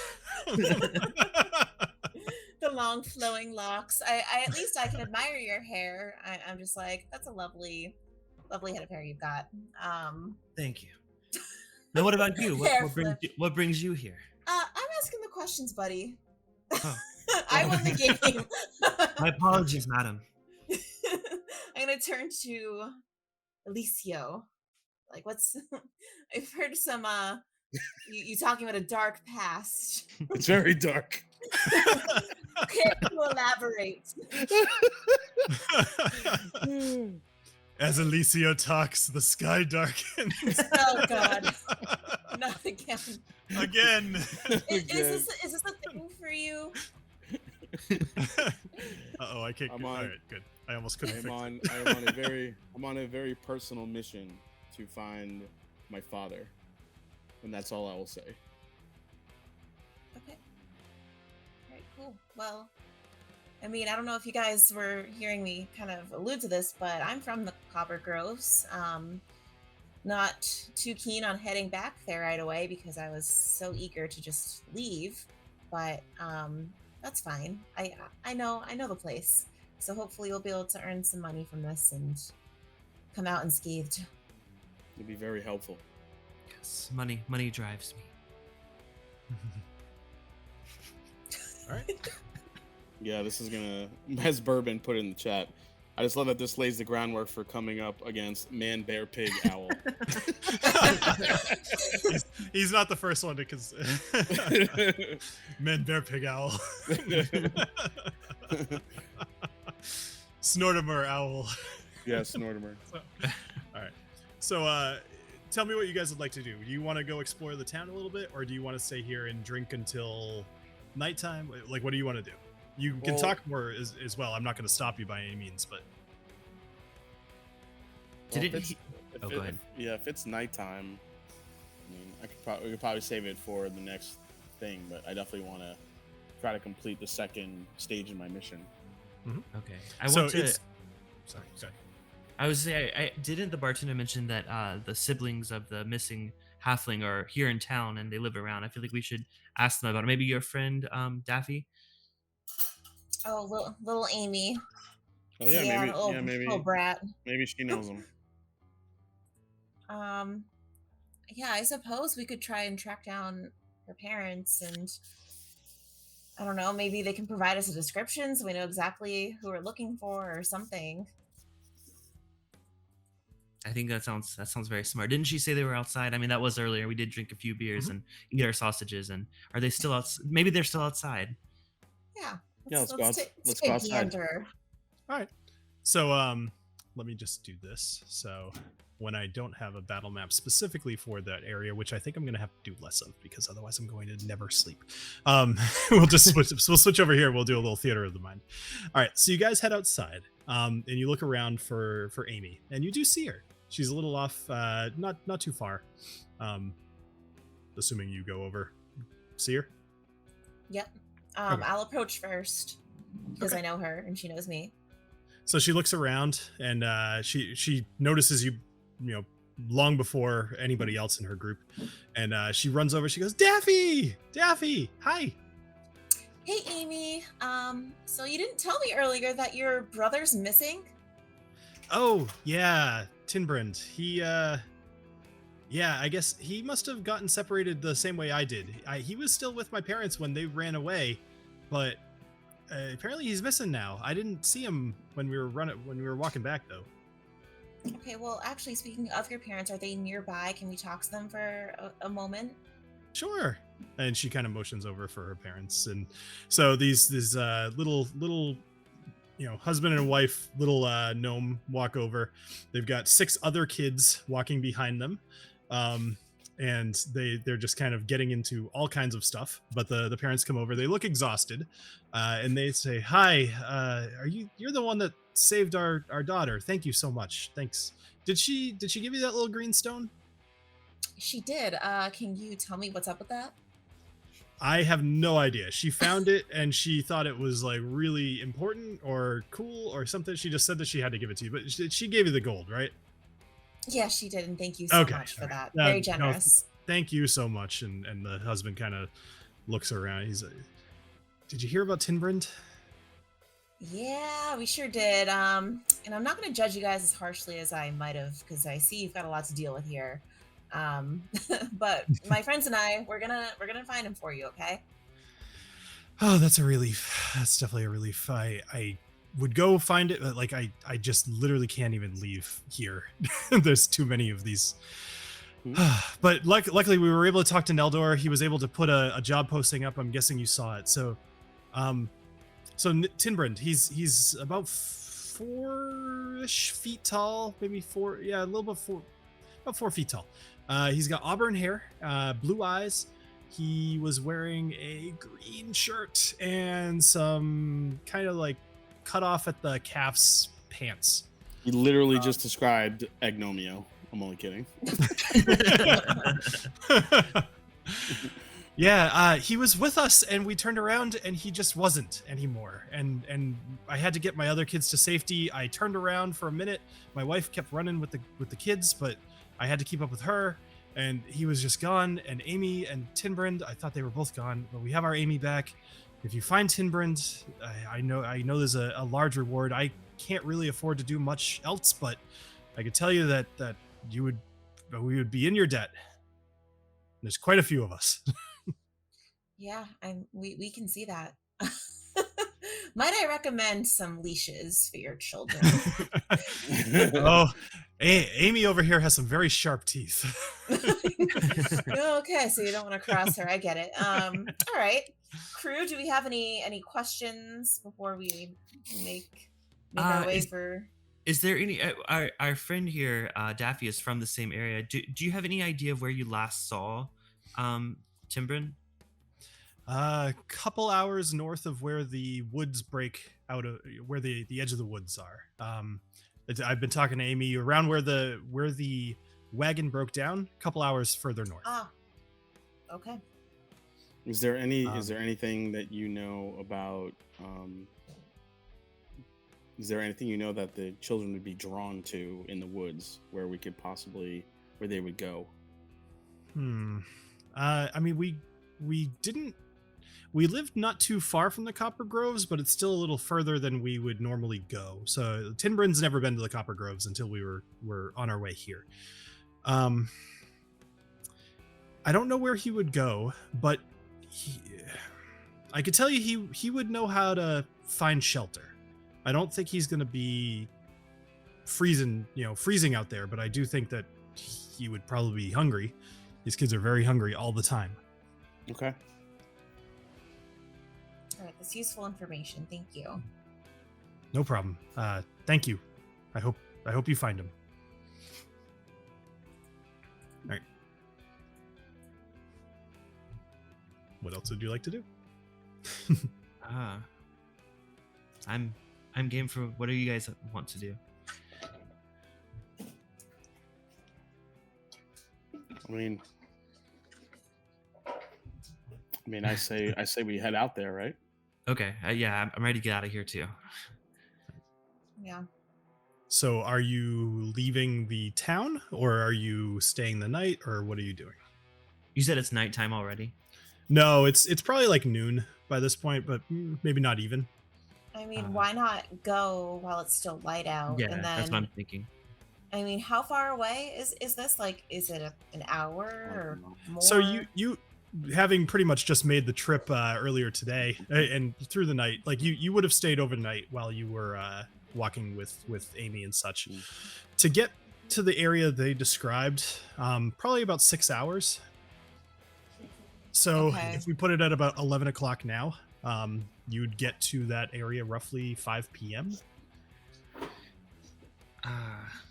Speaker 3: The long flowing locks. I at least I can admire your hair. I'm just like, that's a lovely head of hair you've got.
Speaker 2: Thank you. Now, what about you?
Speaker 3: Hair
Speaker 2: What brings you here?
Speaker 3: I'm asking the questions, buddy.
Speaker 2: Oh.
Speaker 3: I won the game.
Speaker 2: My apologies, madam.
Speaker 3: I'm gonna turn to Alessio. Like, what's? I've heard some. You talking about a dark past.
Speaker 4: It's very dark.
Speaker 3: Care to elaborate?
Speaker 1: As Alessio talks, the sky darkens.
Speaker 3: Oh God, not again.
Speaker 1: Again.
Speaker 3: Is this a thing for you?
Speaker 1: Uh-oh, I can't.
Speaker 4: I'm
Speaker 1: All
Speaker 4: on-
Speaker 1: right, good. I almost couldn't fix it.
Speaker 4: I'm on a very personal mission to find my father, and that's all I will say.
Speaker 3: Okay. All right, cool. Well, I mean, I don't know if you guys were hearing me kind of allude to this, but I'm from the Copper Groves. Not too keen on heading back there right away because I was so eager to just leave. But that's fine. I know the place. So hopefully you'll be able to earn some money from this and come out unscathed.
Speaker 4: It'd be very helpful.
Speaker 2: Yes, money drives me.
Speaker 1: All right.
Speaker 4: Yeah, this is gonna, as Bourbon put in the chat, I just love that this lays the groundwork for coming up against man, bear, pig, owl.
Speaker 1: He's not the first one to men, bear, pig, owl. Snortimer owl.
Speaker 4: Yeah, Snortimer.
Speaker 1: All right. So tell me what you guys would like to do. Do you want to go explore the town a little bit, or do you want to stay here and drink until nighttime? Like, what do you want to do? You can talk more as well. I'm not going to stop you by any means, but
Speaker 2: Did
Speaker 4: Well,
Speaker 2: it?
Speaker 4: if
Speaker 2: Go ahead.
Speaker 4: If it's nighttime, I mean, we could probably save it for the next thing, but I definitely want to try to complete the second stage in my mission.
Speaker 2: Okay. Sorry.
Speaker 1: Sorry.
Speaker 2: I was saying, didn't the bartender mention that the siblings of the missing halfling are here in town and they live around? I feel like we should ask them about it. Maybe your friend Daffy.
Speaker 3: Oh, little Amy.
Speaker 4: Oh yeah, maybe. Yeah, maybe.
Speaker 3: Little brat.
Speaker 4: Maybe she knows him.
Speaker 3: Yeah, I suppose we could try and track down her parents, and I don't know, maybe they can provide us a description so we know exactly who we're looking for or something.
Speaker 2: I think that sounds very smart. Didn't she say they were outside? I mean, that was earlier. We did drink a few beers and eat our sausages. And are they still out? Maybe they're still outside.
Speaker 3: Yeah.
Speaker 4: Let's go
Speaker 3: take
Speaker 4: outside.
Speaker 3: a gander.
Speaker 1: All right. So let me just do this. So when I don't have a battle map specifically for that area, which I think I'm going to have to do less of because otherwise I'm going to never sleep. We'll just switch over here. We'll do a little theater of the mind. All right. So you guys head outside and you look around for Amy, and you do see her. She's a little off, not too far. Assuming you go over, see her.
Speaker 3: Yep.
Speaker 1: Okay.
Speaker 3: I'll approach first because I know her and she knows me.
Speaker 1: So she looks around and she notices you, long before anybody else in her group, and she runs over. She goes, Daffy, hi.
Speaker 3: Hey, Amy. So you didn't tell me earlier that your brother's missing?
Speaker 1: Oh yeah, Tinbrand. He I guess he must have gotten separated the same way I did. He was still with my parents when they ran away, but apparently he's missing now. I didn't see him when we were walking back though.
Speaker 3: Okay, well, actually, speaking of your parents, are they nearby? Can we talk to them for a moment?
Speaker 1: Sure. And she kind of motions over for her parents, and so these little husband and wife little gnome walk over. They've got 6 other kids walking behind them, and they're just kind of getting into all kinds of stuff. But the parents come over. They look exhausted, and they say, "Hi, you're the one that saved our daughter? Thank you so much. Thanks. Did she give you that little green stone?"
Speaker 3: She did. Can you tell me what's up with that?
Speaker 1: I have no idea. She found it and she thought it was like really important or cool or something. She just said that she had to give it to you, but she gave you the gold, right?
Speaker 3: Yeah, she did, and thank you so much for that. Very generous.
Speaker 1: No, thank you so much. And the husband kind of looks around. He's like, "Did you hear about Tinbrand?"
Speaker 3: Yeah, we sure did. And I'm not going to judge you guys as harshly as I might have, because I see you've got a lot to deal with here. But my friends and I, we're gonna find him for you, okay?
Speaker 1: Oh, that's a relief. That's definitely a relief. I would go find it, but like I just literally can't even leave here. There's too many of these. But luckily we were able to talk to Neldor. He was able to put a job posting up. I'm guessing you saw it. So Tinbrand, he's about 4-ish feet tall, maybe 4, yeah, a little bit about 4 feet tall. He's got auburn hair, blue eyes. He was wearing a green shirt and some kind of like cut off at the calves pants.
Speaker 4: You literally just described Agnomeio. I'm only kidding.
Speaker 1: Yeah, he was with us and we turned around and he just wasn't anymore. And I had to get my other kids to safety. I turned around for a minute. My wife kept running with the kids, but I had to keep up with her, and he was just gone. And Amy and Tinbrand, I thought they were both gone, but we have our Amy back. If you find Tinbrand, I know there's a large reward. I can't really afford to do much else, but I could tell you that we would be in your debt. There's quite a few of us.
Speaker 3: Yeah, we can see that. Might I recommend some leashes for your children?
Speaker 1: Oh, Amy over here has some very sharp teeth.
Speaker 3: Okay, so you don't want to cross her. I get it. All right. Crew, do we have any questions before we make our way for?
Speaker 2: Is there any our friend here, Daffy, is from the same area. Do you have any idea of where you last saw Timbrin?
Speaker 1: A couple hours north of where the woods break out of where the edge of the woods are. I've been talking to Amy around where the wagon broke down. A couple hours further north.
Speaker 3: Ah, okay.
Speaker 4: Is there anything that you know about? Is there anything you know that the children would be drawn to in the woods where we could possibly where they would go?
Speaker 1: I mean, we didn't. We lived not too far from the Copper Groves, but it's still a little further than we would normally go. So Tinbrin's never been to the Copper Groves until we were on our way here. I don't know where he would go, but I could tell you he would know how to find shelter. I don't think he's going to be freezing out there, but I do think that he would probably be hungry. These kids are very hungry all the time.
Speaker 4: Okay.
Speaker 3: All right, that's useful information. Thank you.
Speaker 1: No problem. Thank you. I hope you find him. All right. What else would you like to do?
Speaker 2: I'm game for whatever you guys want to do.
Speaker 4: I mean, I say we head out there, right?
Speaker 2: Okay. Yeah, I'm ready to get out of here too.
Speaker 3: Yeah.
Speaker 1: So are you leaving the town or are you staying the night or what are you doing?
Speaker 2: You said it's nighttime already.
Speaker 1: No, it's probably like noon by this point, but maybe not even.
Speaker 3: I mean, why not go while it's still light out?
Speaker 2: Yeah,
Speaker 3: and then,
Speaker 2: that's what I'm thinking.
Speaker 3: I mean, how far away is this? Like, is it an hour or more?
Speaker 1: So you having pretty much just made the trip earlier today and through the night, like you would have stayed overnight while you were walking with Amy and such. To get to the area they described, probably about 6 hours. So
Speaker 3: Okay.
Speaker 1: if we put it at about 11 o'clock now, you'd get to that area roughly 5 p.m.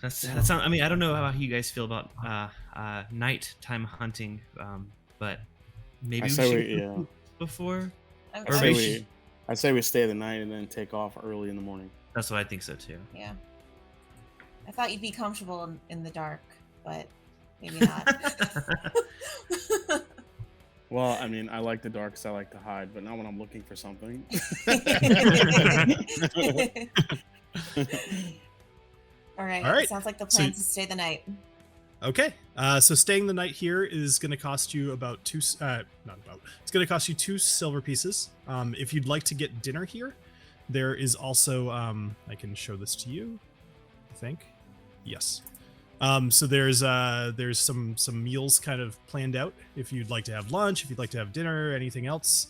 Speaker 2: That sounds. I mean, I don't know how you guys feel about nighttime hunting, but maybe we should before.
Speaker 3: Okay.
Speaker 2: Or maybe
Speaker 4: I say we stay the night and then take off early in the morning.
Speaker 2: That's what I think so too.
Speaker 3: Yeah. I thought you'd be comfortable in the dark, but maybe not.
Speaker 4: Well, I mean, I like the dark because I like to hide, but not when I'm looking for something.
Speaker 3: All right.
Speaker 1: All right.
Speaker 3: Sounds like the plan to stay the night.
Speaker 1: Okay. So staying the night here is going to cost you about it's going to cost you 2 silver pieces. If you'd like to get dinner here, there is also, I can show this to you, I think. Yes. So there's some meals kind of planned out. If you'd like to have lunch, if you'd like to have dinner, anything else,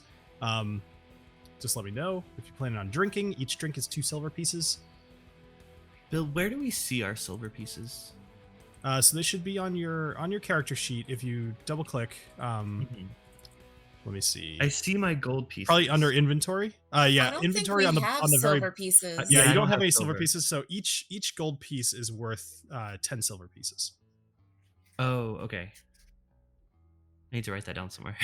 Speaker 1: just let me know. If you're planning on drinking, each drink is 2 silver pieces.
Speaker 2: Bill, where do we see our silver pieces?
Speaker 1: So they should be on your character sheet. If you double click, let me see.
Speaker 2: I see my gold pieces.
Speaker 1: Probably under inventory. Yeah,
Speaker 3: I don't
Speaker 1: inventory
Speaker 3: think we
Speaker 1: on
Speaker 3: have
Speaker 1: the very
Speaker 3: silver pieces.
Speaker 1: yeah.
Speaker 2: I
Speaker 1: You don't
Speaker 2: don't
Speaker 1: have
Speaker 2: have
Speaker 1: any silver
Speaker 2: silver.
Speaker 1: pieces, so each gold piece is worth 10 silver pieces.
Speaker 2: Oh, okay. I need to write that down somewhere.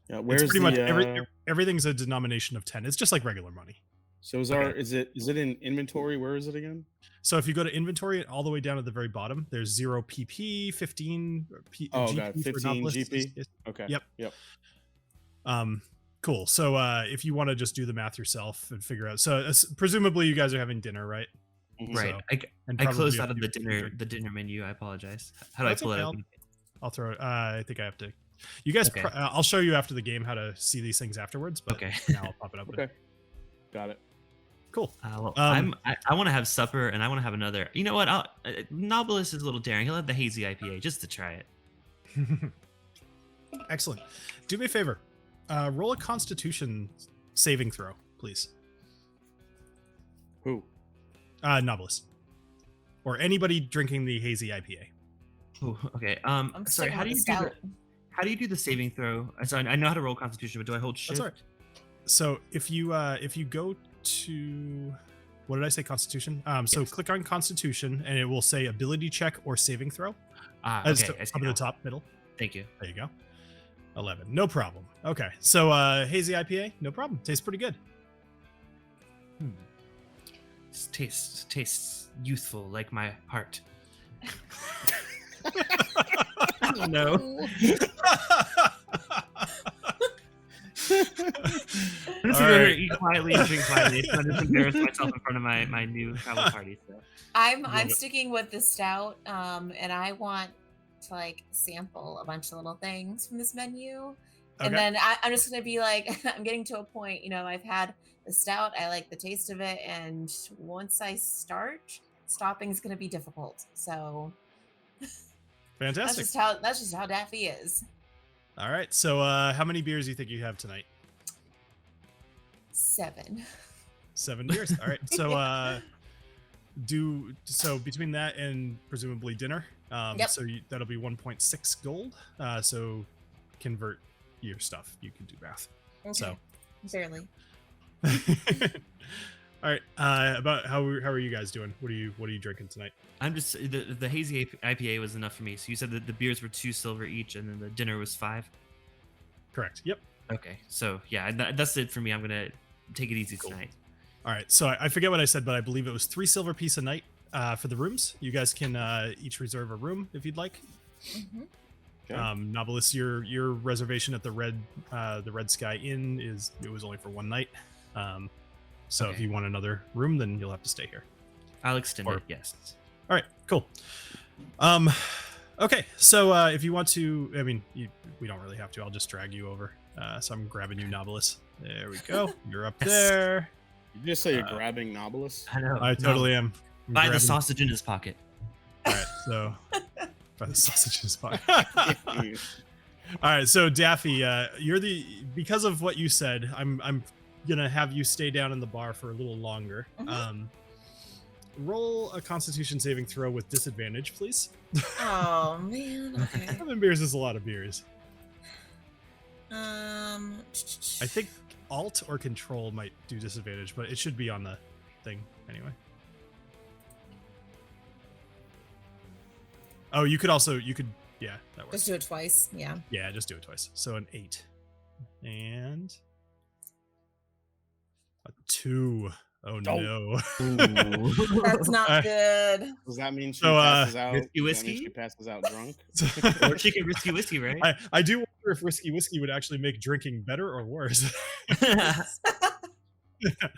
Speaker 4: Yeah, where's
Speaker 1: It's pretty
Speaker 4: the,
Speaker 1: much everything's a denomination of 10. It's just like regular money.
Speaker 4: So is it in inventory? Where is it again?
Speaker 1: So if you go to inventory all the way down at the very bottom, there's 0 PP, 15
Speaker 4: Oh,
Speaker 1: GP
Speaker 4: got it.
Speaker 1: for
Speaker 4: 15
Speaker 1: Knobolas.
Speaker 4: GP. Okay.
Speaker 1: Yep. Cool. So if you want to just do the math yourself and figure out, so presumably you guys are having dinner, right?
Speaker 4: Mhm.
Speaker 2: Right.
Speaker 1: So-
Speaker 2: I
Speaker 1: probably
Speaker 2: closed
Speaker 1: have
Speaker 2: out of
Speaker 1: to
Speaker 2: the
Speaker 1: do-
Speaker 2: dinner menu. I apologize. How do I
Speaker 1: That's
Speaker 2: pull
Speaker 1: okay,
Speaker 2: it up?
Speaker 1: I'll throw it. I think I have to. You guys,
Speaker 2: Okay.
Speaker 1: I'll show you after the game how to see these things afterwards. But
Speaker 2: Okay.
Speaker 1: now I'll pop it up.
Speaker 4: Okay. Got it.
Speaker 1: Cool.
Speaker 2: Well,
Speaker 1: Um,
Speaker 2: I want to have supper and I want to have another. You know what? Knobolas is a little daring. He'll have the hazy IPA just to try it.
Speaker 1: Excellent. Do me a favor. Roll a Constitution saving throw, please.
Speaker 4: Who?
Speaker 1: Knobolas. Or anybody drinking the hazy IPA.
Speaker 2: Oh, okay.
Speaker 3: I'm
Speaker 2: Sorry.
Speaker 3: sticking
Speaker 2: How do
Speaker 3: with
Speaker 2: you
Speaker 3: the
Speaker 2: do
Speaker 3: stout.
Speaker 2: how do you do the saving throw? Sorry, I know how to roll Constitution, but do I hold shift?
Speaker 1: That's all right. So if you go to, what did I say? Constitution. So
Speaker 2: Yes.
Speaker 1: click on Constitution, and it will say ability check or saving throw.
Speaker 2: Okay. I see
Speaker 1: Up at
Speaker 2: now.
Speaker 1: the top, middle.
Speaker 2: Thank you.
Speaker 1: There you go. 11. No problem. Okay. So hazy IPA, no problem. Tastes pretty good.
Speaker 2: This tastes youthful like my heart. I don't know. I'm just
Speaker 1: All
Speaker 2: gonna
Speaker 1: right.
Speaker 2: eat quietly and drink quietly. So I just embarrass myself in front of my new travel party. So.
Speaker 3: I'm
Speaker 1: Love it.
Speaker 3: sticking with the stout, and I want to like sample a bunch of little things from this menu. And
Speaker 1: Okay.
Speaker 3: then I'm just gonna be like, I'm getting to a point, I've had the stout, I like the taste of it, and once I start, stopping is gonna be difficult. So
Speaker 1: Fantastic.
Speaker 3: that's just how Daffy is.
Speaker 1: All right. So how many beers do you think you have tonight?
Speaker 3: 7.
Speaker 1: 7 beers. All right. So so between that and presumably dinner.
Speaker 3: Yep.
Speaker 1: So that'll be 1.6 gold. So convert your stuff. You can do math.
Speaker 3: Okay.
Speaker 1: So
Speaker 3: Barely.
Speaker 1: all right. About how are you guys doing? What are you drinking tonight?
Speaker 2: I'm just the hazy IPA was enough for me. So you said that the beers were 2 silver each, and then the dinner was 5.
Speaker 1: Correct. Yep.
Speaker 2: Okay, so yeah, that's it for me. I'm gonna take it easy tonight.
Speaker 1: All right. So I forget what I said, but I believe it was 3 silver piece a night for the rooms. You guys can each reserve a room if you'd like.
Speaker 3: Mm-hmm.
Speaker 4: Okay.
Speaker 1: Knobolas, your reservation at the Red Sky Inn it was only for 1 night. So if
Speaker 2: Okay.
Speaker 1: you want another room, then you'll have to stay here.
Speaker 2: I'll extend
Speaker 1: Or-
Speaker 2: it. Yes.
Speaker 1: All right, cool. Okay, so if you want to, I mean, we don't really have to. I'll just drag you over. So I'm grabbing you, Knobolas. There we go. You're up
Speaker 2: Yes.
Speaker 1: there.
Speaker 4: Did you just say you're grabbing Knobolas?
Speaker 2: I know.
Speaker 1: I totally am. I'm
Speaker 2: Buy the
Speaker 1: grabbing-
Speaker 2: sausage in his pocket.
Speaker 1: All right, so by the sausages spot. All right, so Daffy, because of what you said, I'm gonna have you stay down in the bar for a little longer.
Speaker 3: Mhm.
Speaker 1: Roll a Constitution saving throw with disadvantage, please.
Speaker 3: Oh man. Okay.
Speaker 1: 7 beers is a lot of beers.
Speaker 3: I
Speaker 1: I think Alt or Control might do disadvantage, but it should be on the thing anyway. Oh, yeah, that works.
Speaker 3: just do it twice. Yeah.
Speaker 1: Yeah, just do it twice. So an 8 and a 2. Oh no.
Speaker 3: That's not good.
Speaker 4: Does that mean she
Speaker 1: So,
Speaker 4: passes out?
Speaker 2: Whiskey
Speaker 4: Does that mean
Speaker 2: whiskey?
Speaker 4: she passes out drunk?
Speaker 2: Or she can risky whiskey, right?
Speaker 1: I do wonder if risky whiskey would actually make drinking better or worse.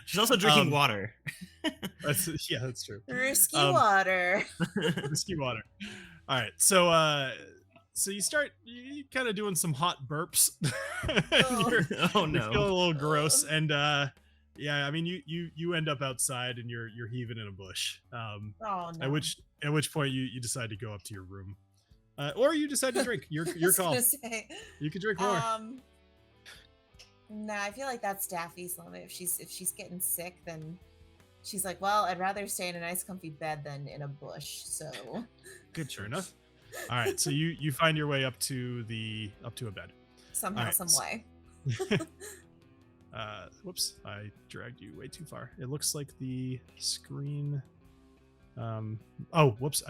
Speaker 2: She's also drinking
Speaker 1: Um,
Speaker 2: water.
Speaker 1: Yeah, that's true.
Speaker 3: Risky
Speaker 1: Um,
Speaker 3: water.
Speaker 1: Whiskey water. All right, so you kind of doing some hot burps.
Speaker 3: Oh.
Speaker 1: You're
Speaker 2: Oh
Speaker 1: feeling a
Speaker 2: no.
Speaker 1: little gross, and yeah, I mean you end up outside and you're heaving in a bush.
Speaker 3: Oh no.
Speaker 1: At which point you decide to go up to your room, or you decide to drink. Your
Speaker 3: I was
Speaker 1: call.
Speaker 3: gonna say,
Speaker 1: You can drink more.
Speaker 3: Nah, I feel like that's Daffy's limit. If she's getting sick, then she's like, well, I'd rather stay in a nice comfy bed than in a bush. So
Speaker 1: Good, sure enough. All right, so you find your way up to a bed.
Speaker 3: somehow,
Speaker 1: Alright,
Speaker 3: some way.
Speaker 1: Whoops, I dragged you way too far. It looks like the screen. Oh, whoops,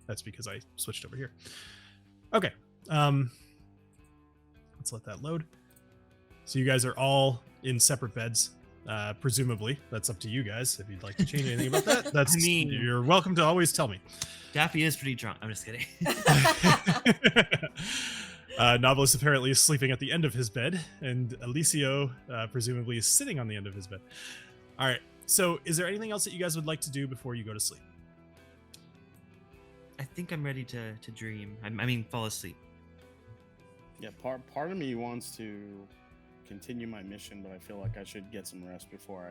Speaker 1: that's because I switched over here. Okay. Let's let that load. So you guys are all in separate beds. Presumably, that's up to you guys. If you'd like to change anything about that, that's you're welcome to always tell me.
Speaker 2: Daffy is pretty drunk. I'm just kidding.
Speaker 1: Knobolas apparently is sleeping at the end of his bed, and Alessio presumably is sitting on the end of his bed. All right. So, is there anything else that you guys would like to do before you go to sleep?
Speaker 2: I think I'm ready to dream. I mean, fall asleep.
Speaker 4: Yeah, part of me wants to continue my mission, but I feel like I should get some rest before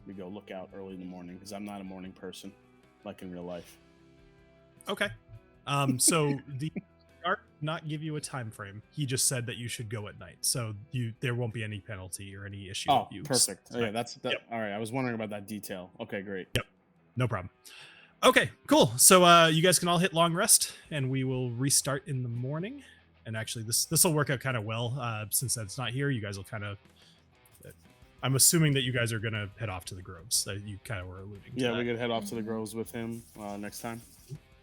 Speaker 4: we go look out early in the morning, because I'm not a morning person like in real life.
Speaker 1: Okay. So not give you a time frame. He just said that you should go at night, so there won't be any penalty or any issue.
Speaker 4: Oh,
Speaker 1: with you.
Speaker 4: perfect.
Speaker 1: So,
Speaker 4: Yeah, that's that.
Speaker 1: Yep.
Speaker 4: All right, I was wondering about that detail. Okay, great.
Speaker 1: Yep. No problem. Okay, cool. So you guys can all hit long rest, and we will restart in the morning. And actually, this will work out kind of well since that's not here. You guys will kind of. I'm assuming that you guys are gonna head off to the groves. You kind of were alluding.
Speaker 4: Yeah,
Speaker 1: to
Speaker 4: we
Speaker 1: that.
Speaker 4: could head off to the groves with him next time.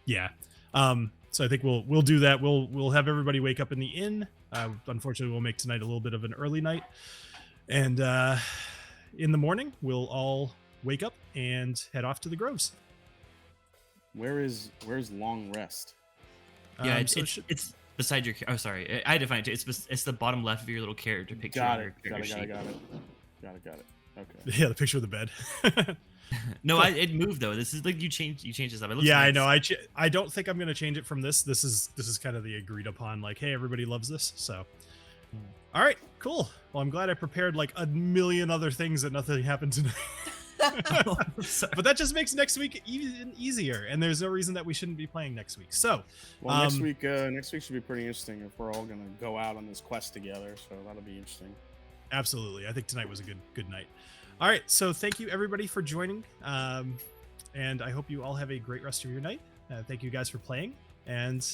Speaker 1: Yeah. So I think we'll do that. We'll have everybody wake up in the inn. Unfortunately, we'll make tonight a little bit of an early night, and in the morning we'll all wake up and head off to the groves.
Speaker 4: Where's long rest?
Speaker 2: Yeah,
Speaker 1: So
Speaker 2: it's beside your. Oh, sorry, I defined it. It's the bottom left of your little character picture.
Speaker 4: Got
Speaker 2: on
Speaker 4: it.
Speaker 2: your
Speaker 4: Got
Speaker 2: character sheet.
Speaker 4: it. Okay.
Speaker 1: yeah, the picture of the bed.
Speaker 2: No,
Speaker 1: Cool.
Speaker 2: it moved though. This is like you changed this up. It looks
Speaker 1: Yeah, I
Speaker 2: nice.
Speaker 1: know. I don't think I'm gonna change it from this. This is kind of the agreed upon. Like, hey, everybody loves this. So, all right, cool. Well, I'm glad I prepared like a million other things that nothing happened tonight. But that just makes next week even easier, and there's no reason that we shouldn't be playing next week. So,
Speaker 4: Well, next week should be pretty interesting if we're all gonna go out on this quest together. So that'll be interesting.
Speaker 1: absolutely, I think tonight was a good night. All right, so thank you everybody for joining, and I hope you all have a great rest of your night. Thank you guys for playing, and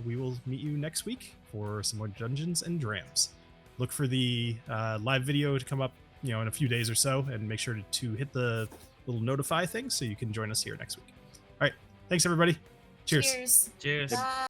Speaker 1: we will meet you next week for some more Dungeons and Drams. Look for the live video to come up, in a few days or so, and make sure to hit the little notify thing so you can join us here next week. All right, thanks everybody. Cheers.
Speaker 3: Cheers.
Speaker 2: Cheers.
Speaker 3: Bye.